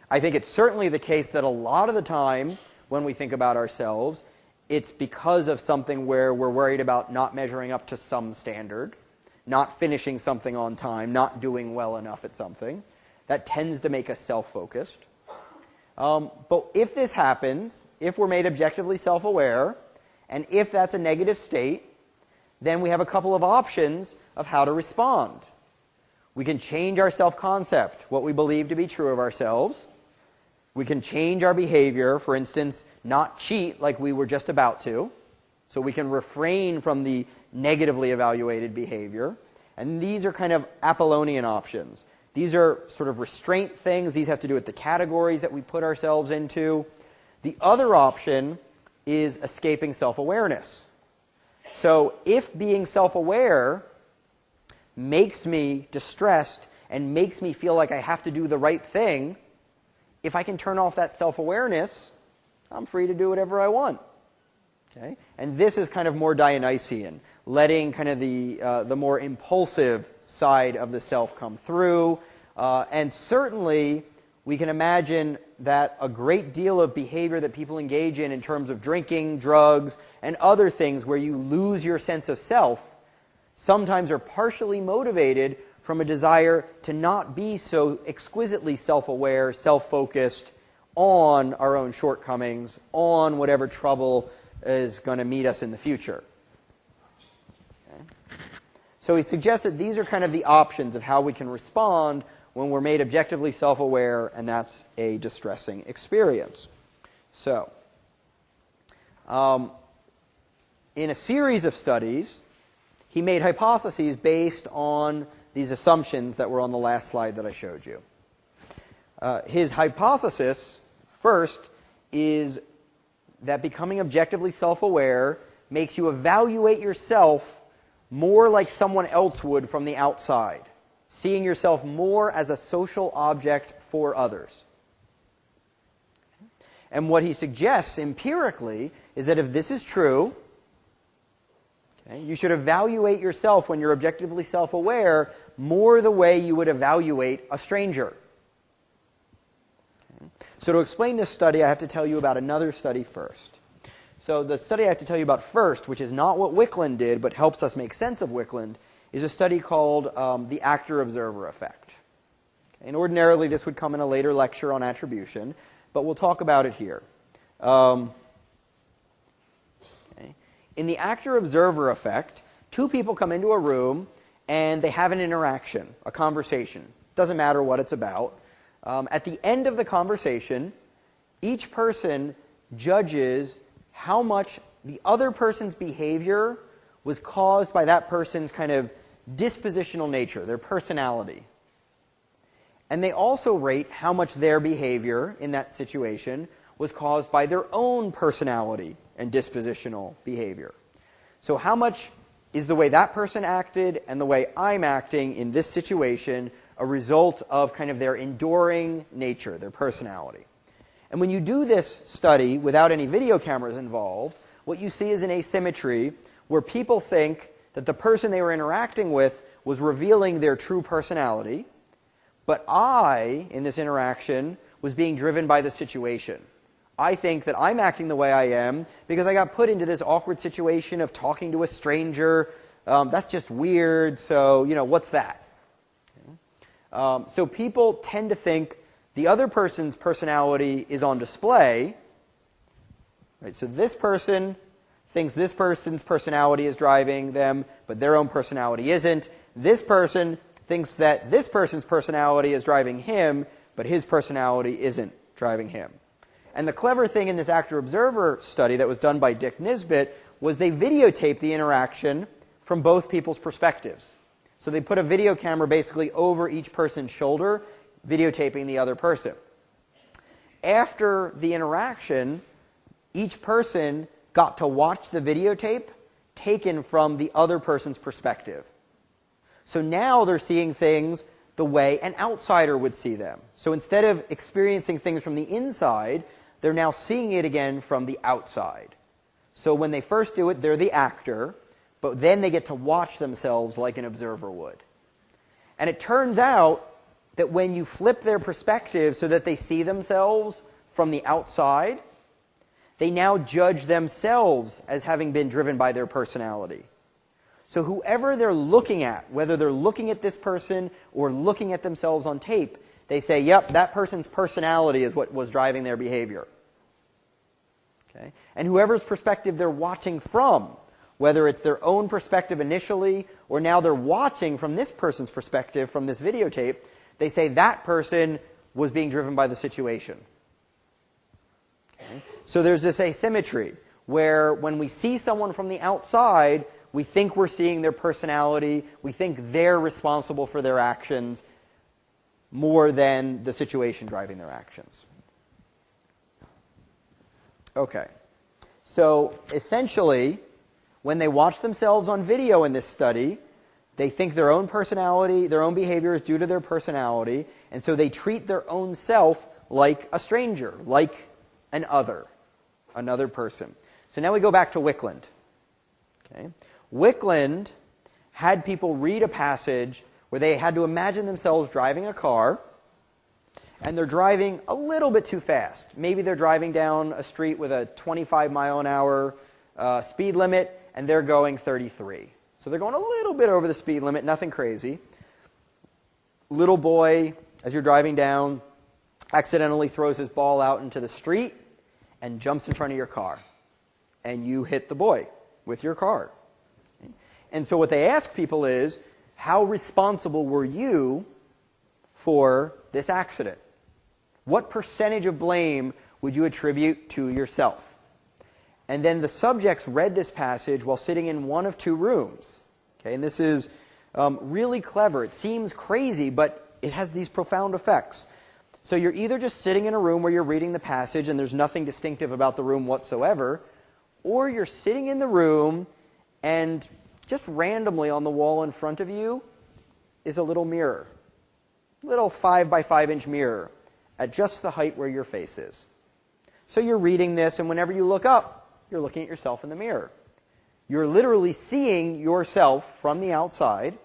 Speaker 1: I think it's certainly the case that a lot of the time when we think about ourselves, it's because of something where we're worried about not measuring up to some standard, not finishing something on time, not doing well enough at something. That tends to make us self-focused. But if this happens, if we're made objectively self-aware, and if that's a negative state, then we have a couple of options of how to respond. We can change our self-concept, what we believe to be true of ourselves. We can change our behavior, for instance, not cheat like we were just about to. So we can refrain from the negatively evaluated behavior. And these are kind of Apollonian options. These are sort of restraint things. These have to do with the categories that we put ourselves into. The other option is escaping self-awareness. So if being self-aware makes me distressed and makes me feel like I have to do the right thing, if I can turn off that self-awareness, I'm free to do whatever I want. Okay? And this is kind of more Dionysian, letting kind of the more impulsive side of the self come through. And certainly, we can imagine that a great deal of behavior that people engage in terms of drinking, drugs, and other things where you lose your sense of self sometimes are partially motivated from a desire to not be so exquisitely self-aware, self-focused on our own shortcomings, on whatever trouble is going to meet us in the future. Okay? So he suggests that these are kind of the options of how we can respond when we're made objectively self-aware, and that's a distressing experience. So, in a series of studies, he made hypotheses based on these assumptions that were on the last slide that I showed you. His hypothesis, first, is that becoming objectively self-aware makes you evaluate yourself more like someone else would from the outside, seeing yourself more as a social object for others. And what he suggests empirically is that if this is true, okay, you should evaluate yourself when you're objectively self-aware more the way you would evaluate a stranger. Okay. So to explain this study, I have to tell you about another study first. So the study I have to tell you about first, which is not what Wicklund did, but helps us make sense of Wicklund, is a study called the actor-observer effect. Okay. And ordinarily this would come in a later lecture on attribution, but we'll talk about it here. Okay. In the actor-observer effect, two people come into a room and they have an interaction, a conversation. Doesn't matter what it's about. At the end of the conversation, each person judges how much the other person's behavior was caused by that person's kind of dispositional nature, their personality. And they also rate how much their behavior in that situation was caused by their own personality and dispositional behavior. So how much is the way that person acted and the way I'm acting in this situation a result of kind of their enduring nature, their personality? And when you do this study without any video cameras involved, what you see is an asymmetry where people think that the person they were interacting with was revealing their true personality, but I, in this interaction, was being driven by the situation. I think that I'm acting the way I am because I got put into this awkward situation of talking to a stranger. That's just weird, so, what's that? Okay. So people tend to think the other person's personality is on display. Right? So this person thinks this person's personality is driving them, but their own personality isn't. This person thinks that this person's personality is driving him, but his personality isn't driving him. And the clever thing in this actor-observer study that was done by Dick Nisbet was they videotaped the interaction from both people's perspectives. So they put a video camera basically over each person's shoulder, videotaping the other person. After the interaction, each person got to watch the videotape taken from the other person's perspective. So now they're seeing things the way an outsider would see them. So instead of experiencing things from the inside, they're now seeing it again from the outside. So when they first do it, they're the actor, but then they get to watch themselves like an observer would. And it turns out that when you flip their perspective so that they see themselves from the outside, they now judge themselves as having been driven by their personality. So whoever they're looking at, whether they're looking at this person or looking at themselves on tape, they say, yep, that person's personality is what was driving their behavior. Okay? And whoever's perspective they're watching from, whether it's their own perspective initially or now they're watching from this person's perspective from this videotape, they say that person was being driven by the situation. Okay? So there's this asymmetry where when we see someone from the outside, we think we're seeing their personality, we think they're responsible for their actions more than the situation driving their actions. Okay. So essentially, when they watch themselves on video in this study, they think their own personality, their own behavior is due to their personality, and so they treat their own self like a stranger, like an other, another person. So now we go back to Wickland. Okay? Wickland had people read a passage where they had to imagine themselves driving a car, and they're driving a little bit too fast. Maybe they're driving down a street with a 25-mile-an-hour speed limit, and they're going 33. So they're going a little bit over the speed limit, nothing crazy. Little boy, as you're driving down, accidentally throws his ball out into the street and jumps in front of your car. And you hit the boy with your car. And so what they ask people is, how responsible were you for this accident? What percentage of blame would you attribute to yourself? And then the subjects read this passage while sitting in one of two rooms. Okay, and this is really clever. It seems crazy, but it has these profound effects. So you're either just sitting in a room where you're reading the passage and there's nothing distinctive about the room whatsoever, or you're sitting in the room and just randomly on the wall in front of you is a little mirror. Little 5 by 5 inch mirror at just the height where your face is. So you're reading this, and whenever you look up, you're looking at yourself in the mirror. You're literally seeing yourself from the outside.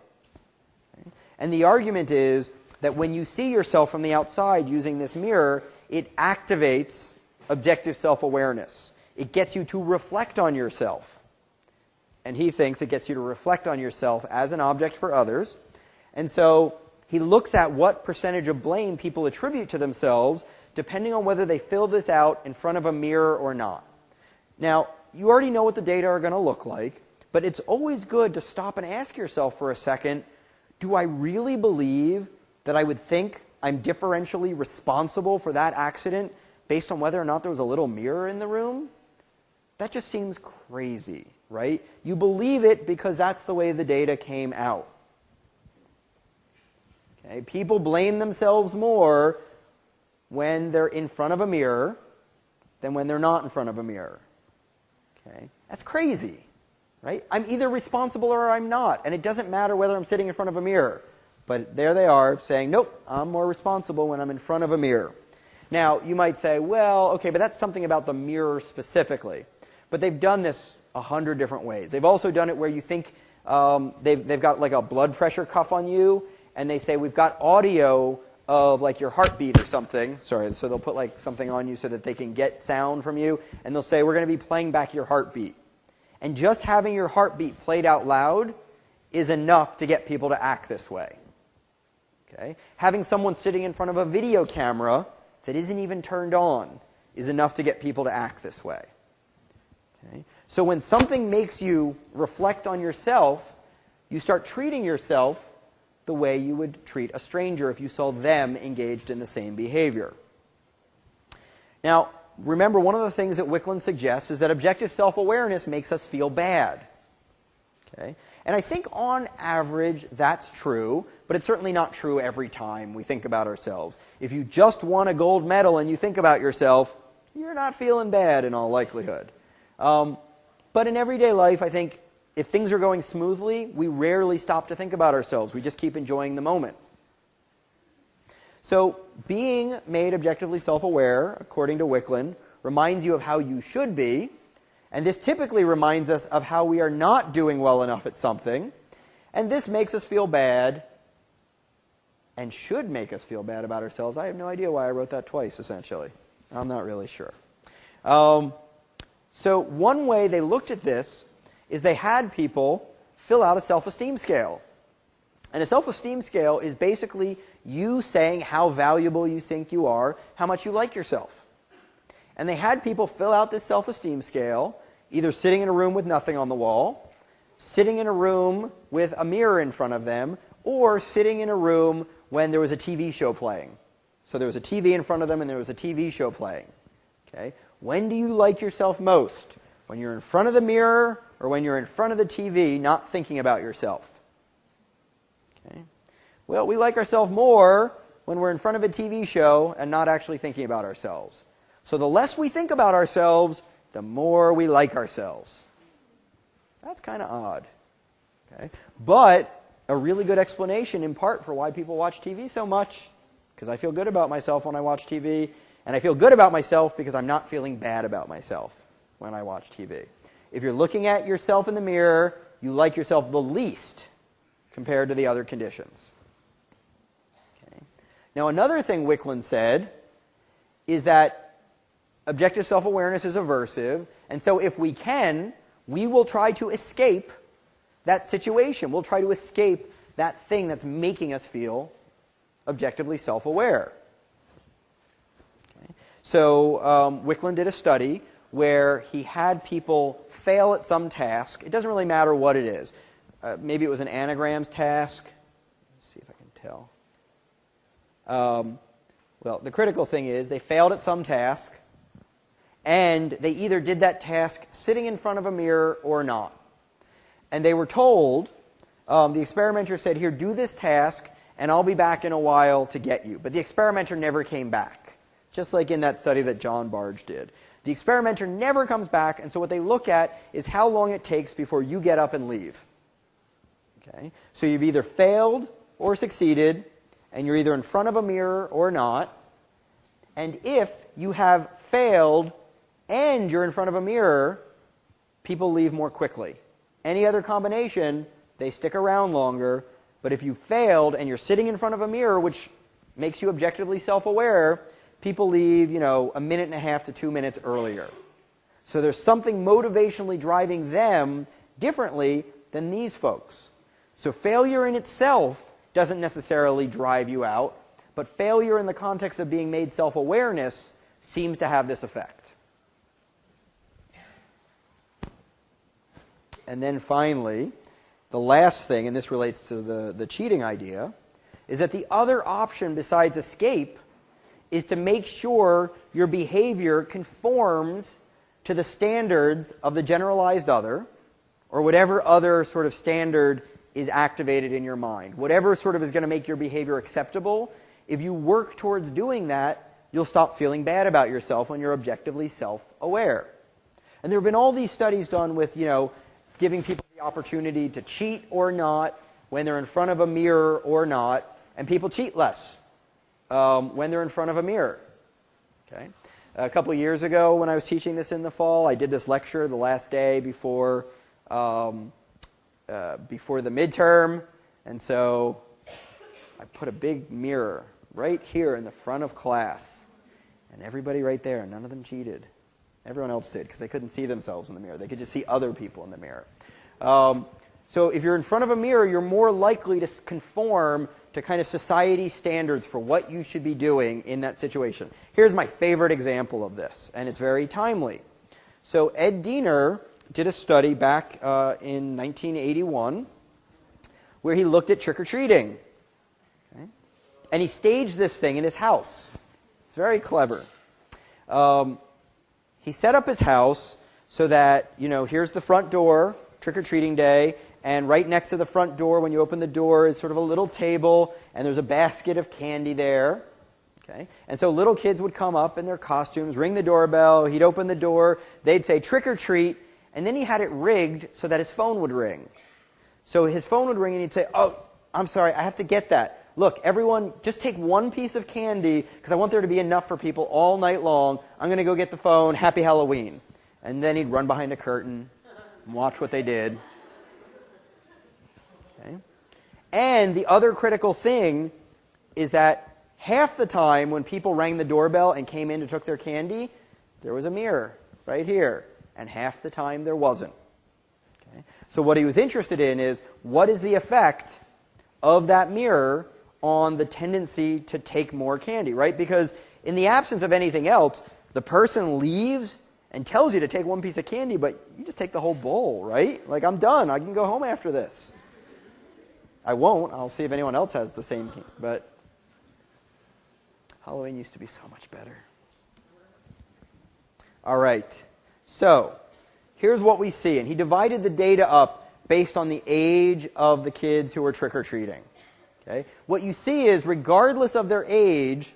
Speaker 1: Okay? And the argument is that when you see yourself from the outside using this mirror, it activates objective self-awareness. It gets you to reflect on yourself. And he thinks it gets you to reflect on yourself as an object for others. And so he looks at what percentage of blame people attribute to themselves depending on whether they fill this out in front of a mirror or not. Now, you already know what the data are going to look like, but it's always good to stop and ask yourself for a second, do I really believe that I would think I'm differentially responsible for that accident based on whether or not there was a little mirror in the room? That just seems crazy, right? You believe it because that's the way the data came out. Okay? People blame themselves more when they're in front of a mirror than when they're not in front of a mirror. Okay? That's crazy, right? I'm either responsible or I'm not, and it doesn't matter whether I'm sitting in front of a mirror. But there they are saying, nope, I'm more responsible when I'm in front of a mirror. Now, you might say, well, okay, but that's something about the mirror specifically. But they've done this 100 different ways. They've also done it where you think they've got like a blood pressure cuff on you, and they say, we've got audio of like your heartbeat or something. Sorry, so they'll put like something on you so that they can get sound from you, and they'll say, we're going to be playing back your heartbeat. And just having your heartbeat played out loud is enough to get people to act this way. Okay? Having someone sitting in front of a video camera that isn't even turned on is enough to get people to act this way. Okay? So when something makes you reflect on yourself, you start treating yourself the way you would treat a stranger if you saw them engaged in the same behavior. Now, remember, one of the things that Wickland suggests is that objective self-awareness makes us feel bad. Okay? And I think on average that's true, but it's certainly not true every time we think about ourselves. If you just won a gold medal and you think about yourself, you're not feeling bad in all likelihood. But in everyday life, I think if things are going smoothly, we rarely stop to think about ourselves. We just keep enjoying the moment. So being made objectively self-aware, according to Wickland, reminds you of how you should be. And this typically reminds us of how we are not doing well enough at something. And this makes us feel bad and should make us feel bad about ourselves. I have no idea why I wrote that twice, essentially. I'm not really sure. So one way they looked at this is they had people fill out a self-esteem scale. And a self-esteem scale is basically you saying how valuable you think you are, how much you like yourself. And they had people fill out this self-esteem scale, either sitting in a room with nothing on the wall, sitting in a room with a mirror in front of them, or sitting in a room when there was a TV show playing. So there was a TV in front of them and there was a TV show playing. Okay? When do you like yourself most? When you're in front of the mirror or when you're in front of the TV not thinking about yourself? Okay? Well, we like ourselves more when we're in front of a TV show and not actually thinking about ourselves. So the less we think about ourselves, the more we like ourselves. That's kind of odd. Okay? But a really good explanation in part for why people watch TV so much, because I feel good about myself when I watch TV, and I feel good about myself because I'm not feeling bad about myself. when I watch TV. If you're looking at yourself in the mirror, you like yourself the least compared to the other conditions. Okay. Now, another thing Wicklund said is that objective self-awareness is aversive, and so if we can, we will try to escape that situation. We'll try to escape that thing that's making us feel objectively self-aware. Okay. So Wicklund did a study where he had people fail at some task. It doesn't really matter what it is. Maybe it was an anagrams task. Let's see if I can tell. Well, the critical thing is they failed at some task, and they either did that task sitting in front of a mirror or not. And they were told, the experimenter said, here, do this task, and I'll be back in a while to get you. But the experimenter never came back, just like in that study that John Barge did. The experimenter never comes back, and so what they look at is how long it takes before you get up and leave. Okay? So you've either failed or succeeded, and you're either in front of a mirror or not. And if you have failed and you're in front of a mirror, people leave more quickly. Any other combination, they stick around longer. But if you failed and you're sitting in front of a mirror, which makes you objectively self-aware, people leave, a minute and a half to 2 minutes earlier. So there's something motivationally driving them differently than these folks. So failure in itself doesn't necessarily drive you out, but failure in the context of being made self-awareness seems to have this effect. And then finally, the last thing, and this relates to the cheating idea, is that the other option besides escape is to make sure your behavior conforms to the standards of the generalized other, or whatever other sort of standard is activated in your mind. Whatever sort of is going to make your behavior acceptable, if you work towards doing that, you'll stop feeling bad about yourself when you're objectively self-aware. And there have been all these studies done with, giving people the opportunity to cheat or not, when they're in front of a mirror or not, and people cheat less when they're in front of a mirror. Okay? A couple of years ago when I was teaching this in the fall, I did this lecture the last day before the midterm, and so I put a big mirror right here in the front of class, and everybody right there, none of them cheated. Everyone else did, because they couldn't see themselves in the mirror. They could just see other people in the mirror. So if you're in front of a mirror, you're more likely to conform to kind of society standards for what you should be doing in that situation. Here's my favorite example of this, and it's very timely. So Ed Diener did a study back in 1981 where he looked at trick-or-treating. Okay? And he staged this thing in his house. It's very clever. He set up his house so that, here's the front door, trick-or-treating day, and right next to the front door, when you open the door, is sort of a little table, and there's a basket of candy there. Okay? And so little kids would come up in their costumes, ring the doorbell, he'd open the door, they'd say, trick or treat, and then he had it rigged so that his phone would ring. So his phone would ring, and he'd say, oh, I'm sorry, I have to get that. Look, everyone, just take one piece of candy, because I want there to be enough for people all night long. I'm going to go get the phone. Happy Halloween. And then he'd run behind a curtain and watch what they did. Okay? And the other critical thing is that half the time when people rang the doorbell and came in and took their candy, there was a mirror right here. And half the time there wasn't. Okay? So what he was interested in is, what is the effect of that mirror on the tendency to take more candy, right? Because in the absence of anything else, the person leaves and tells you to take one piece of candy, but you just take the whole bowl, right? Like, I'm done. I can go home after this. I won't. I'll see if anyone else has the same candy. But Halloween used to be so much better. All right. So here's what we see. And he divided the data up based on the age of the kids who were trick-or-treating. Okay? What you see is, regardless of their age,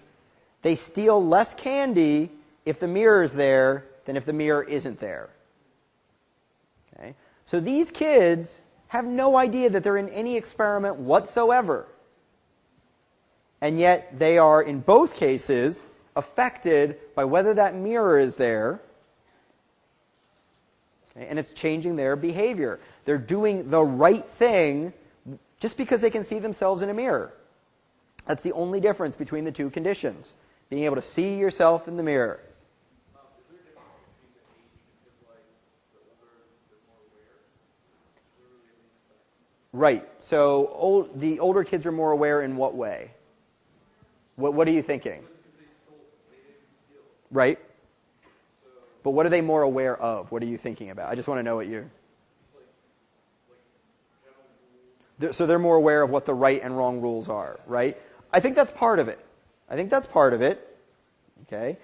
Speaker 1: they steal less candy if the mirror is there than if the mirror isn't there. Okay? So these kids have no idea that they're in any experiment whatsoever. And yet they are, in both cases, affected by whether that mirror is there Okay? And it's changing their behavior. They're doing the right thing just because they can see themselves in a mirror. That's the only difference between the two conditions, being able to see yourself in the mirror.
Speaker 2: Is there a difference between the age because, like, the older, the more aware? Is there really a link to that?
Speaker 1: Right. So the older kids are more aware in what way? What are you thinking?
Speaker 2: Because they didn't steal.
Speaker 1: Right.
Speaker 2: So,
Speaker 1: But what are they more aware of? What are you thinking about? I just want to know what you're...
Speaker 2: like general rules.
Speaker 1: So they're more aware of what the right and wrong rules are, right? I think that's part of it. Okay?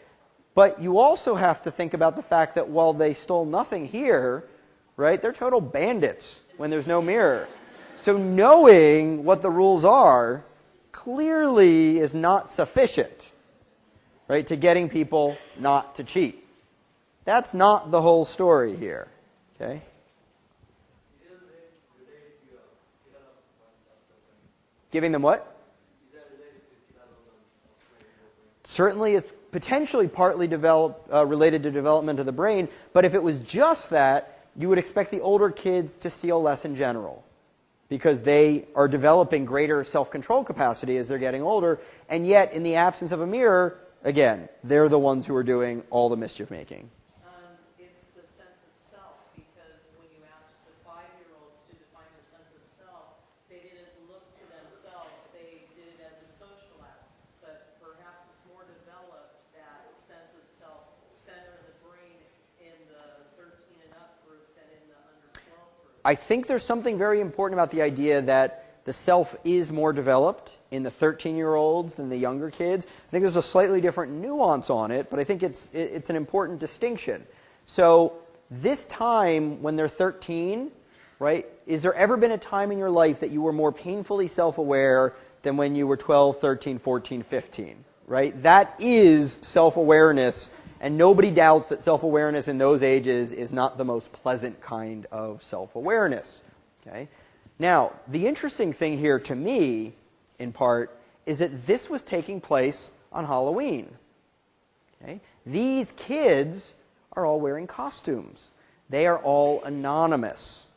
Speaker 1: But you also have to think about the fact that while they stole nothing here, right, they're total bandits when there's no mirror. So knowing what the rules are clearly is not sufficient, right, to getting people not to cheat. That's not the whole story here, okay? Giving them what? Certainly is potentially partly related to development of the brain, but if it was just that, you would expect the older kids to steal less in general, because they are developing greater self-control capacity as they're getting older, and yet in the absence of a mirror, again, they're the ones who are doing all the mischief-making.
Speaker 3: It's the sense of self, because when you asked the 5-year-olds to define their sense of self, they didn't look to themselves, they did it as a social act. But perhaps it's more developed, that sense of self center of the brain in the 13 and up group than in the under 12 group.
Speaker 1: I think there's something very important about the idea that the self is more developed in the 13-year-olds than the younger kids. I think there's a slightly different nuance on it, but I think it's an important distinction. So this time when they're 13, right, is there ever been a time in your life that you were more painfully self-aware than when you were 12, 13, 14, 15, right? That is self-awareness, and nobody doubts that self-awareness in those ages is not the most pleasant kind of self-awareness, okay? Now, the interesting thing here to me, in part, is that this was taking place on Halloween. Okay? These kids are all wearing costumes. They are all anonymous.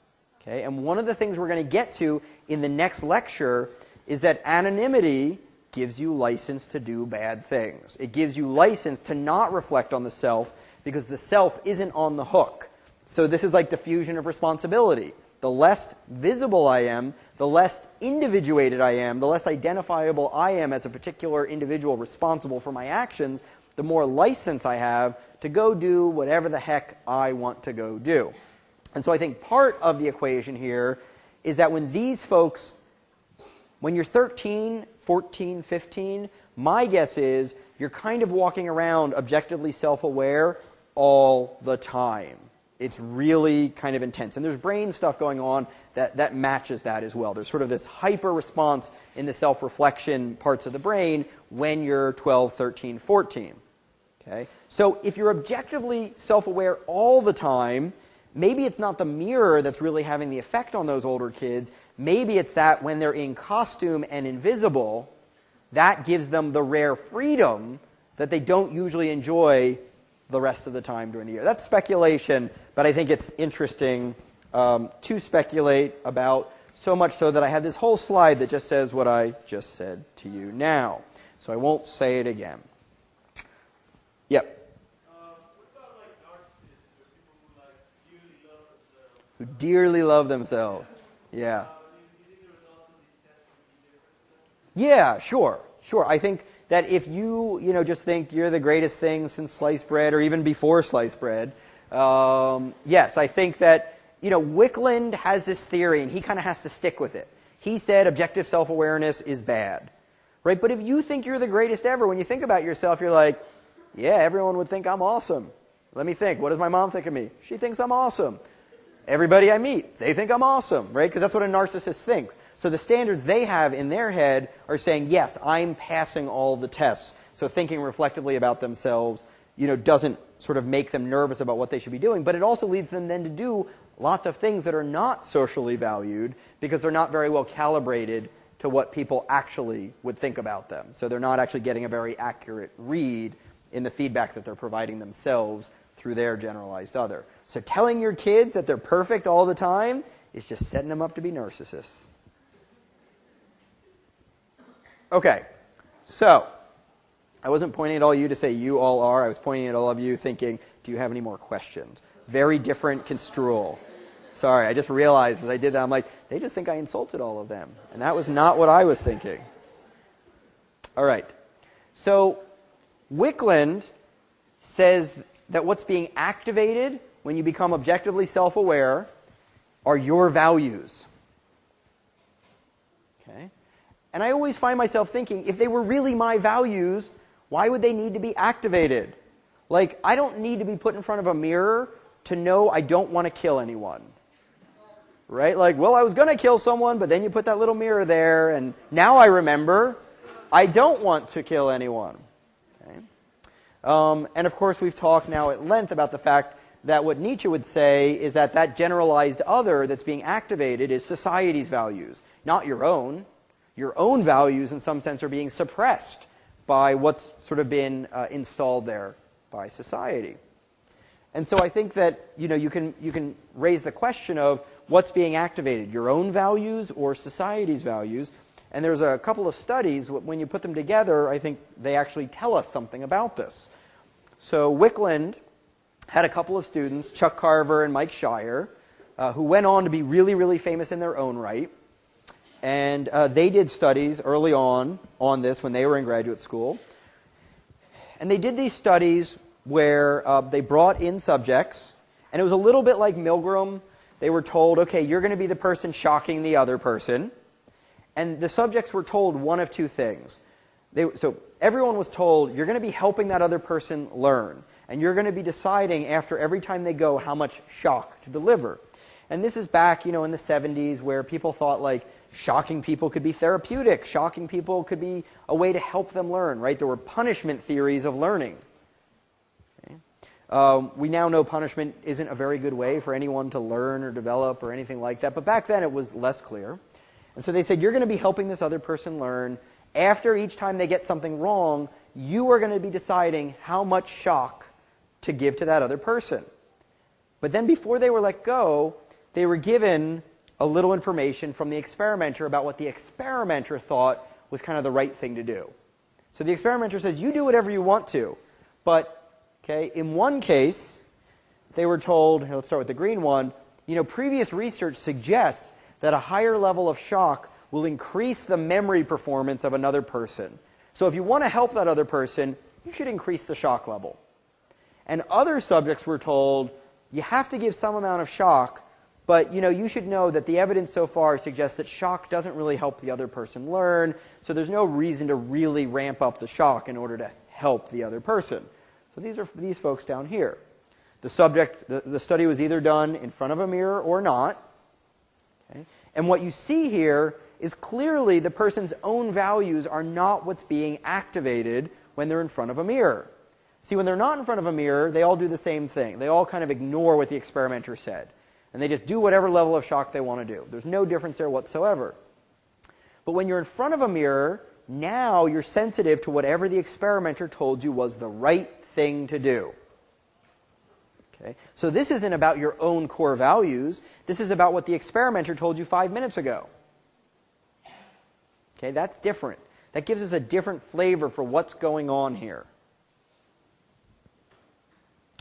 Speaker 1: Okay? And one of the things we're going to get to in the next lecture is that anonymity gives you license to do bad things. It gives you license to not reflect on the self because the self isn't on the hook. So this is like diffusion of responsibility. The less visible I am, the less individuated I am, the less identifiable I am as a particular individual responsible for my actions, the more license I have to go do whatever the heck I want to go do. And so I think part of the equation here is that when these folks, when you're 13, 14, 15, my guess is you're kind of walking around objectively self-aware all the time. It's really kind of intense. And there's brain stuff going on that matches that as well. There's sort of this hyper response in the self-reflection parts of the brain when you're 12, 13, 14. Okay? So if you're objectively self-aware all the time, maybe it's not the mirror that's really having the effect on those older kids. Maybe it's that when they're in costume and invisible, that gives them the rare freedom that they don't usually enjoy the rest of the time during the year. That's speculation, but I think it's interesting to speculate about, so much so that I have this whole slide that just says what I just said to you now. So I won't say it again. Yep.
Speaker 2: What about like narcissists or people who like dearly love themselves?
Speaker 1: Who dearly love themselves. Yeah.
Speaker 2: Do you think the results of these tests would be different?
Speaker 1: Yeah, sure. I think that if you just think you're the greatest thing since sliced bread or even before sliced bread, yes, I think that, Wickland has this theory and he kind of has to stick with it. He said objective self-awareness is bad, right? But if you think you're the greatest ever, when you think about yourself, you're like, yeah, everyone would think I'm awesome. Let me think. What does my mom think of me? She thinks I'm awesome. Everybody I meet, they think I'm awesome, right? Because that's what a narcissist thinks. So the standards they have in their head are saying, yes, I'm passing all the tests. So thinking reflectively about themselves, doesn't sort of make them nervous about what they should be doing. But it also leads them then to do lots of things that are not socially valued because they're not very well calibrated to what people actually would think about them. So they're not actually getting a very accurate read in the feedback that they're providing themselves through their generalized other. So telling your kids that they're perfect all the time is just setting them up to be narcissists. Okay, so I wasn't pointing at all you to say you all are. I was pointing at all of you thinking, do you have any more questions? Very different construal. Sorry, I just realized as I did that, I'm like, they just think I insulted all of them. And that was not what I was thinking. All right. So Wickland says that what's being activated when you become objectively self-aware are your values. Okay? And I always find myself thinking, if they were really my values, why would they need to be activated? Like, I don't need to be put in front of a mirror to know I don't want to kill anyone. Right? Like, well, I was going to kill someone, but then you put that little mirror there, and now I remember I don't want to kill anyone. Okay? And of course, we've talked now at length about the fact that what Nietzsche would say is that that generalized other that's being activated is society's values, not your own. Your own values, in some sense, are being suppressed by what's sort of been installed there by society. And so I think that you can raise the question of what's being activated, your own values or society's values. And there's a couple of studies, when you put them together, I think they actually tell us something about this. So Wickland had a couple of students, Chuck Carver and Mike Shire, who went on to be really, really famous in their own right. And they did studies early on this when they were in graduate school. And they did these studies where they brought in subjects, and it was a little bit like Milgram. They were told, okay, you're going to be the person shocking the other person. And the subjects were told one of two things. So everyone was told, you're going to be helping that other person learn. And you're going to be deciding after every time they go how much shock to deliver. And this is back, in the 70s where people thought like shocking people could be therapeutic. Shocking people could be a way to help them learn, right? There were punishment theories of learning. Okay? We now know punishment isn't a very good way for anyone to learn or develop or anything like that. But back then it was less clear. And so they said, you're going to be helping this other person learn. After each time they get something wrong, you are going to be deciding how much shock to give to that other person. But then before they were let go, they were given a little information from the experimenter about what the experimenter thought was kind of the right thing to do. So the experimenter says, you do whatever you want to. But in one case, they were told, let's start with the green one, previous research suggests that a higher level of shock will increase the memory performance of another person. So if you want to help that other person, you should increase the shock level. And other subjects were told, you have to give some amount of shock, but you should know that the evidence so far suggests that shock doesn't really help the other person learn, so there's no reason to really ramp up the shock in order to help the other person. So these are these folks down here. The study was either done in front of a mirror or not. Okay? And what you see here is clearly the person's own values are not what's being activated when they're in front of a mirror. See, when they're not in front of a mirror, they all do the same thing. They all kind of ignore what the experimenter said. And they just do whatever level of shock they want to do. There's no difference there whatsoever. But when you're in front of a mirror, now you're sensitive to whatever the experimenter told you was the right thing to do. Okay? So this isn't about your own core values. This is about what the experimenter told you 5 minutes ago. Okay, that's different. That gives us a different flavor for what's going on here.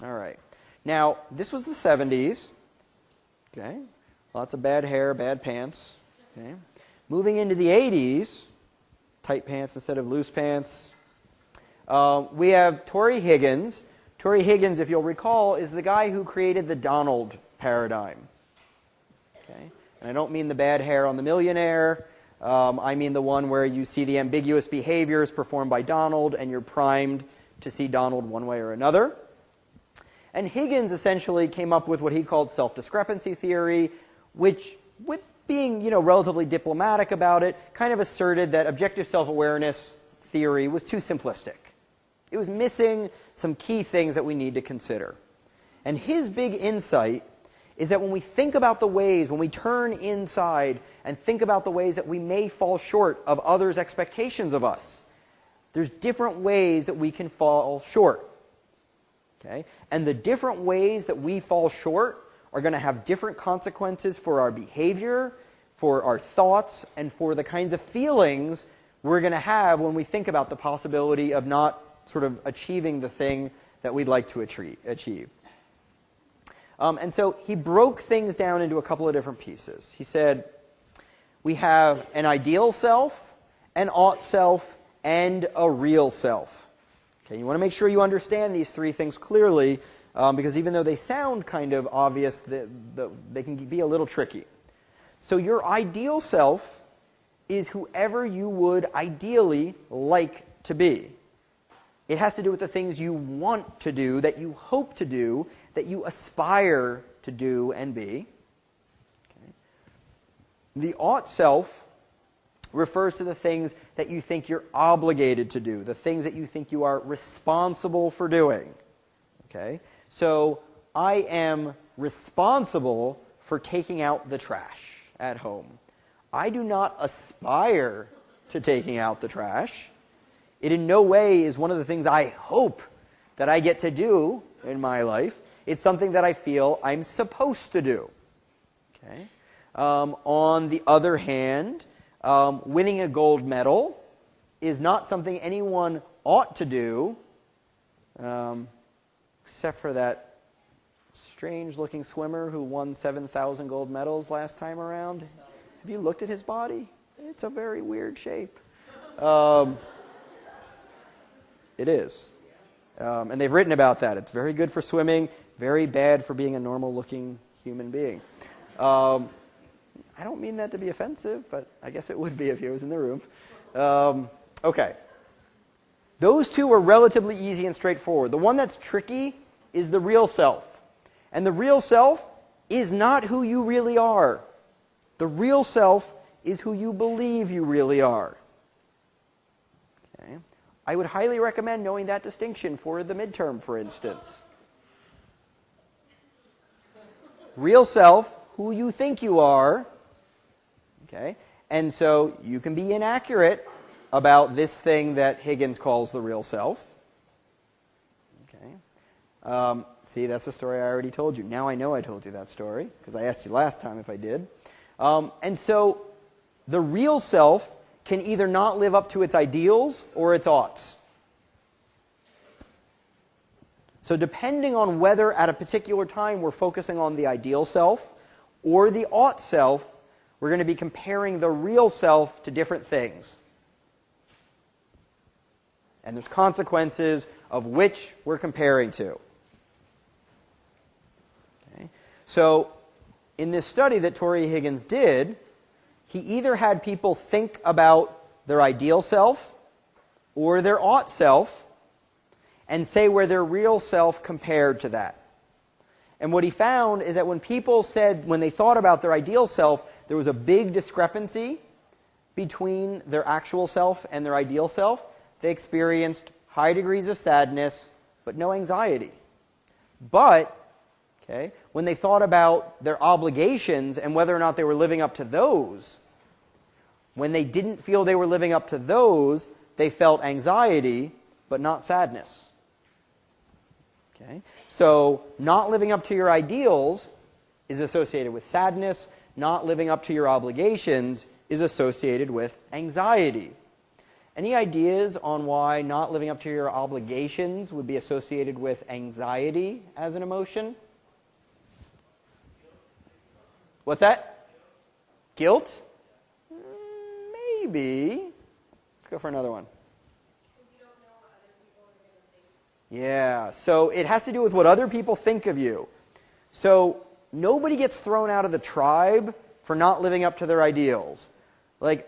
Speaker 1: All right. Now, this was the 70s. Okay. Lots of bad hair, bad pants. Okay. Moving into the 80s, tight pants instead of loose pants. We have Torrey Higgins. Torrey Higgins, if you'll recall, is the guy who created the Donald paradigm. Okay. And I don't mean the bad hair on the millionaire. I mean the one where you see the ambiguous behaviors performed by Donald and you're primed to see Donald one way or another. And Higgins essentially came up with what he called self-discrepancy theory, which, with being relatively diplomatic about it, kind of asserted that objective self-awareness theory was too simplistic. It was missing some key things that we need to consider. And his big insight is that when we think about the ways, when we turn inside and think about the ways that we may fall short of others' expectations of us, there's different ways that we can fall short. Okay? And the different ways that we fall short are going to have different consequences for our behavior, for our thoughts, and for the kinds of feelings we're going to have when we think about the possibility of not sort of achieving the thing that we'd like to achieve. And so he broke things down into a couple of different pieces. He said, we have an ideal self, an ought self, and a real self. Okay, you want to make sure you understand these three things clearly, because even though they sound kind of obvious, they can be a little tricky. So your ideal self is whoever you would ideally like to be. It has to do with the things you want to do, that you hope to do, that you aspire to do and be. Okay. The ought self refers to the things that you think you're obligated to do, the things that you think you are responsible for doing. Okay? So I am responsible for taking out the trash at home. I do not aspire to taking out the trash. It in no way is one of the things I hope that I get to do in my life. It's something that I feel I'm supposed to do. Okay? On the other hand, winning a gold medal is not something anyone ought to do, except for that strange-looking swimmer who won 7,000 gold medals last time around. Have you looked at his body? It's a very weird shape. It is. And they've written about that. It's very good for swimming, very bad for being a normal-looking human being. I don't mean that to be offensive, but I guess it would be if he was in the room. Okay. Those two are relatively easy and straightforward. The one that's tricky is the real self. And the real self is not who you really are. The real self is who you believe you really are. Okay. I would highly recommend knowing that distinction for the midterm, for instance. Real self, who you think you are. Okay? And so you can be inaccurate about this thing that Higgins calls the real self. Okay? See, that's the story I already told you. Now I know I told you that story, because I asked you last time if I did. And so the real self can either not live up to its ideals or its oughts. So depending on whether at a particular time we're focusing on the ideal self or the ought self, we're going to be comparing the real self to different things. And there's consequences of which we're comparing to. Okay. So in this study that Tori Higgins did, he either had people think about their ideal self or their ought self and say where their real self compared to that. And what he found is that when people said, when they thought about their ideal self, there was a big discrepancy between their actual self and their ideal self. They experienced high degrees of sadness, but no anxiety. But, okay, when they thought about their obligations and whether or not they were living up to those, when they didn't feel they were living up to those, they felt anxiety, but not sadness. Okay? So, not living up to your ideals is associated with sadness. Not living up to your obligations is associated with anxiety. Any ideas on why not living up to your obligations would be associated with anxiety as an emotion? What's that? Guilt? Maybe. Let's go for another one. Yeah, so it has to do with what other people think of you. So nobody gets thrown out of the tribe for not living up to their ideals. Like,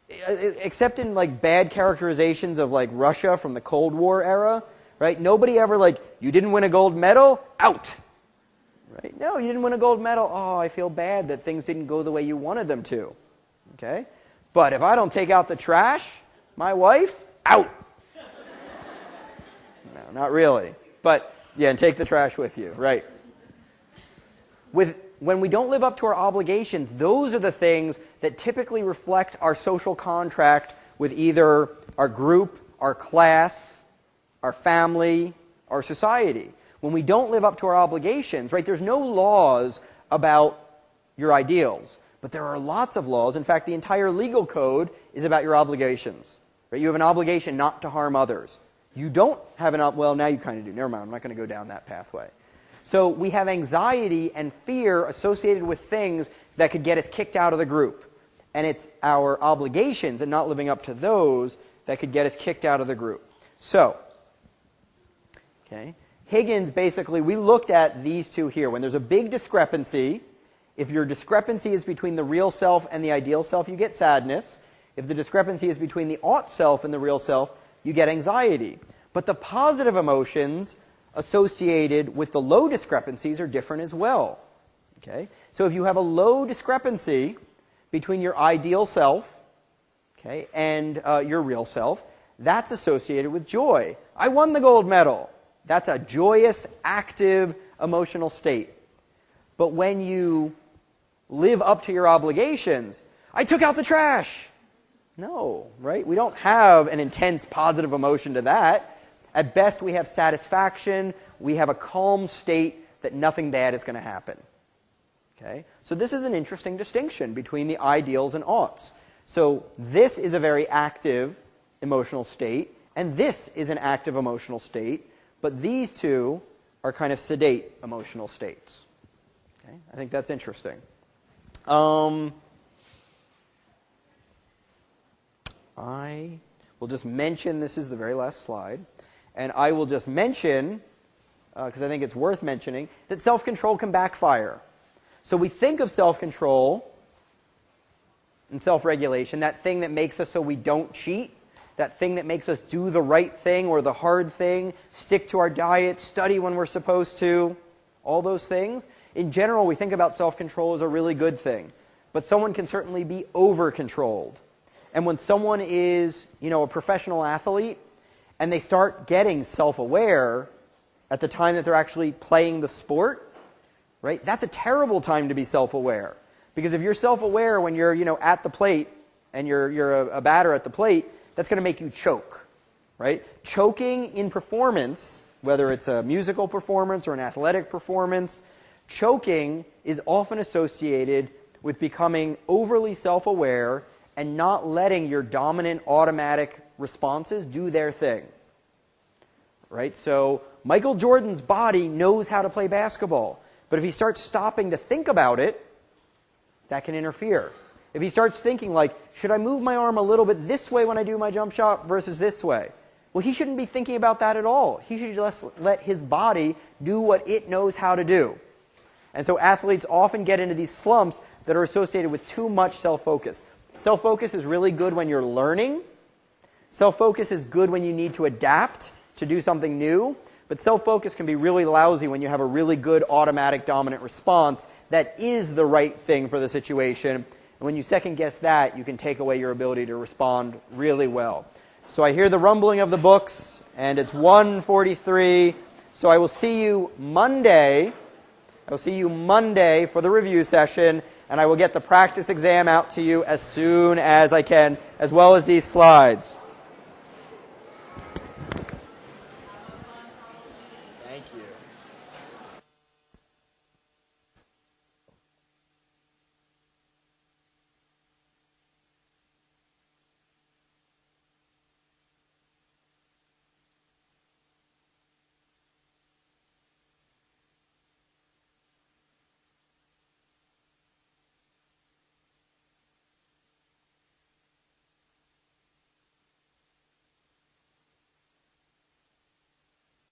Speaker 1: except in like bad characterizations of like Russia from the Cold War era, right? Nobody ever like, you didn't win a gold medal, out. Right? No, you didn't win a gold medal. Oh, I feel bad that things didn't go the way you wanted them to. Okay? But if I don't take out the trash, my wife, out. No, not really. But yeah, and take the trash with you, right? When we don't live up to our obligations, those are the things that typically reflect our social contract with either our group, our class, our family, our society. When we don't live up to our obligations, right, there's no laws about your ideals, but there are lots of laws. In fact, the entire legal code is about your obligations. Right? You have an obligation not to harm others. You don't have well, now you kind of do. Never mind, I'm not going to go down that pathway. So we have anxiety and fear associated with things that could get us kicked out of the group. And it's our obligations and not living up to those that could get us kicked out of the group. So, okay, Higgins basically, we looked at these two here. When there's a big discrepancy, if your discrepancy is between the real self and the ideal self, you get sadness. If the discrepancy is between the ought self and the real self, you get anxiety. But the positive emotions associated with the low discrepancies are different as well. Okay? So if you have a low discrepancy between your ideal self, okay, and your real self, that's associated with joy. I won the gold medal. That's a joyous, active, emotional state. But when you live up to your obligations, I took out the trash. No, right? We don't have an intense positive emotion to that. At best, we have satisfaction. We have a calm state that nothing bad is going to happen. Okay? So this is an interesting distinction between the ideals and oughts. So this is a very active emotional state, and this is an active emotional state, but these two are kind of sedate emotional states. Okay? I think that's interesting. I will just mention, this is the very last slide, and I will just mention, because I think it's worth mentioning, that self-control can backfire. So we think of self-control and self-regulation, that thing that makes us so we don't cheat, that thing that makes us do the right thing or the hard thing, stick to our diet, study when we're supposed to, all those things. In general, we think about self-control as a really good thing. But someone can certainly be over-controlled. And when someone is, a professional athlete, and they start getting self-aware at the time that they're actually playing the sport, right? That's a terrible time to be self-aware. Because if you're self-aware when you're, at the plate, and you're a batter at the plate, that's going to make you choke, right? Choking in performance, whether it's a musical performance or an athletic performance, choking is often associated with becoming overly self-aware and not letting your dominant automatic responses do their thing. Right? So Michael Jordan's body knows how to play basketball, but if he starts stopping to think about it, that can interfere. If he starts thinking like, should I move my arm a little bit this way when I do my jump shot versus this way? Well, he shouldn't be thinking about that at all. He should just let his body do what it knows how to do. And so athletes often get into these slumps that are associated with too much self-focus. Self-focus is really good when you're learning. Self-focus is good when you need to adapt to do something new. But self-focus can be really lousy when you have a really good automatic dominant response that is the right thing for the situation. And when you second-guess that, you can take away your ability to respond really well. So I hear the rumbling of the books, and it's 1:43. So I will see you Monday. I will see you Monday for the review session, and I will get the practice exam out to you as soon as I can, as well as these slides.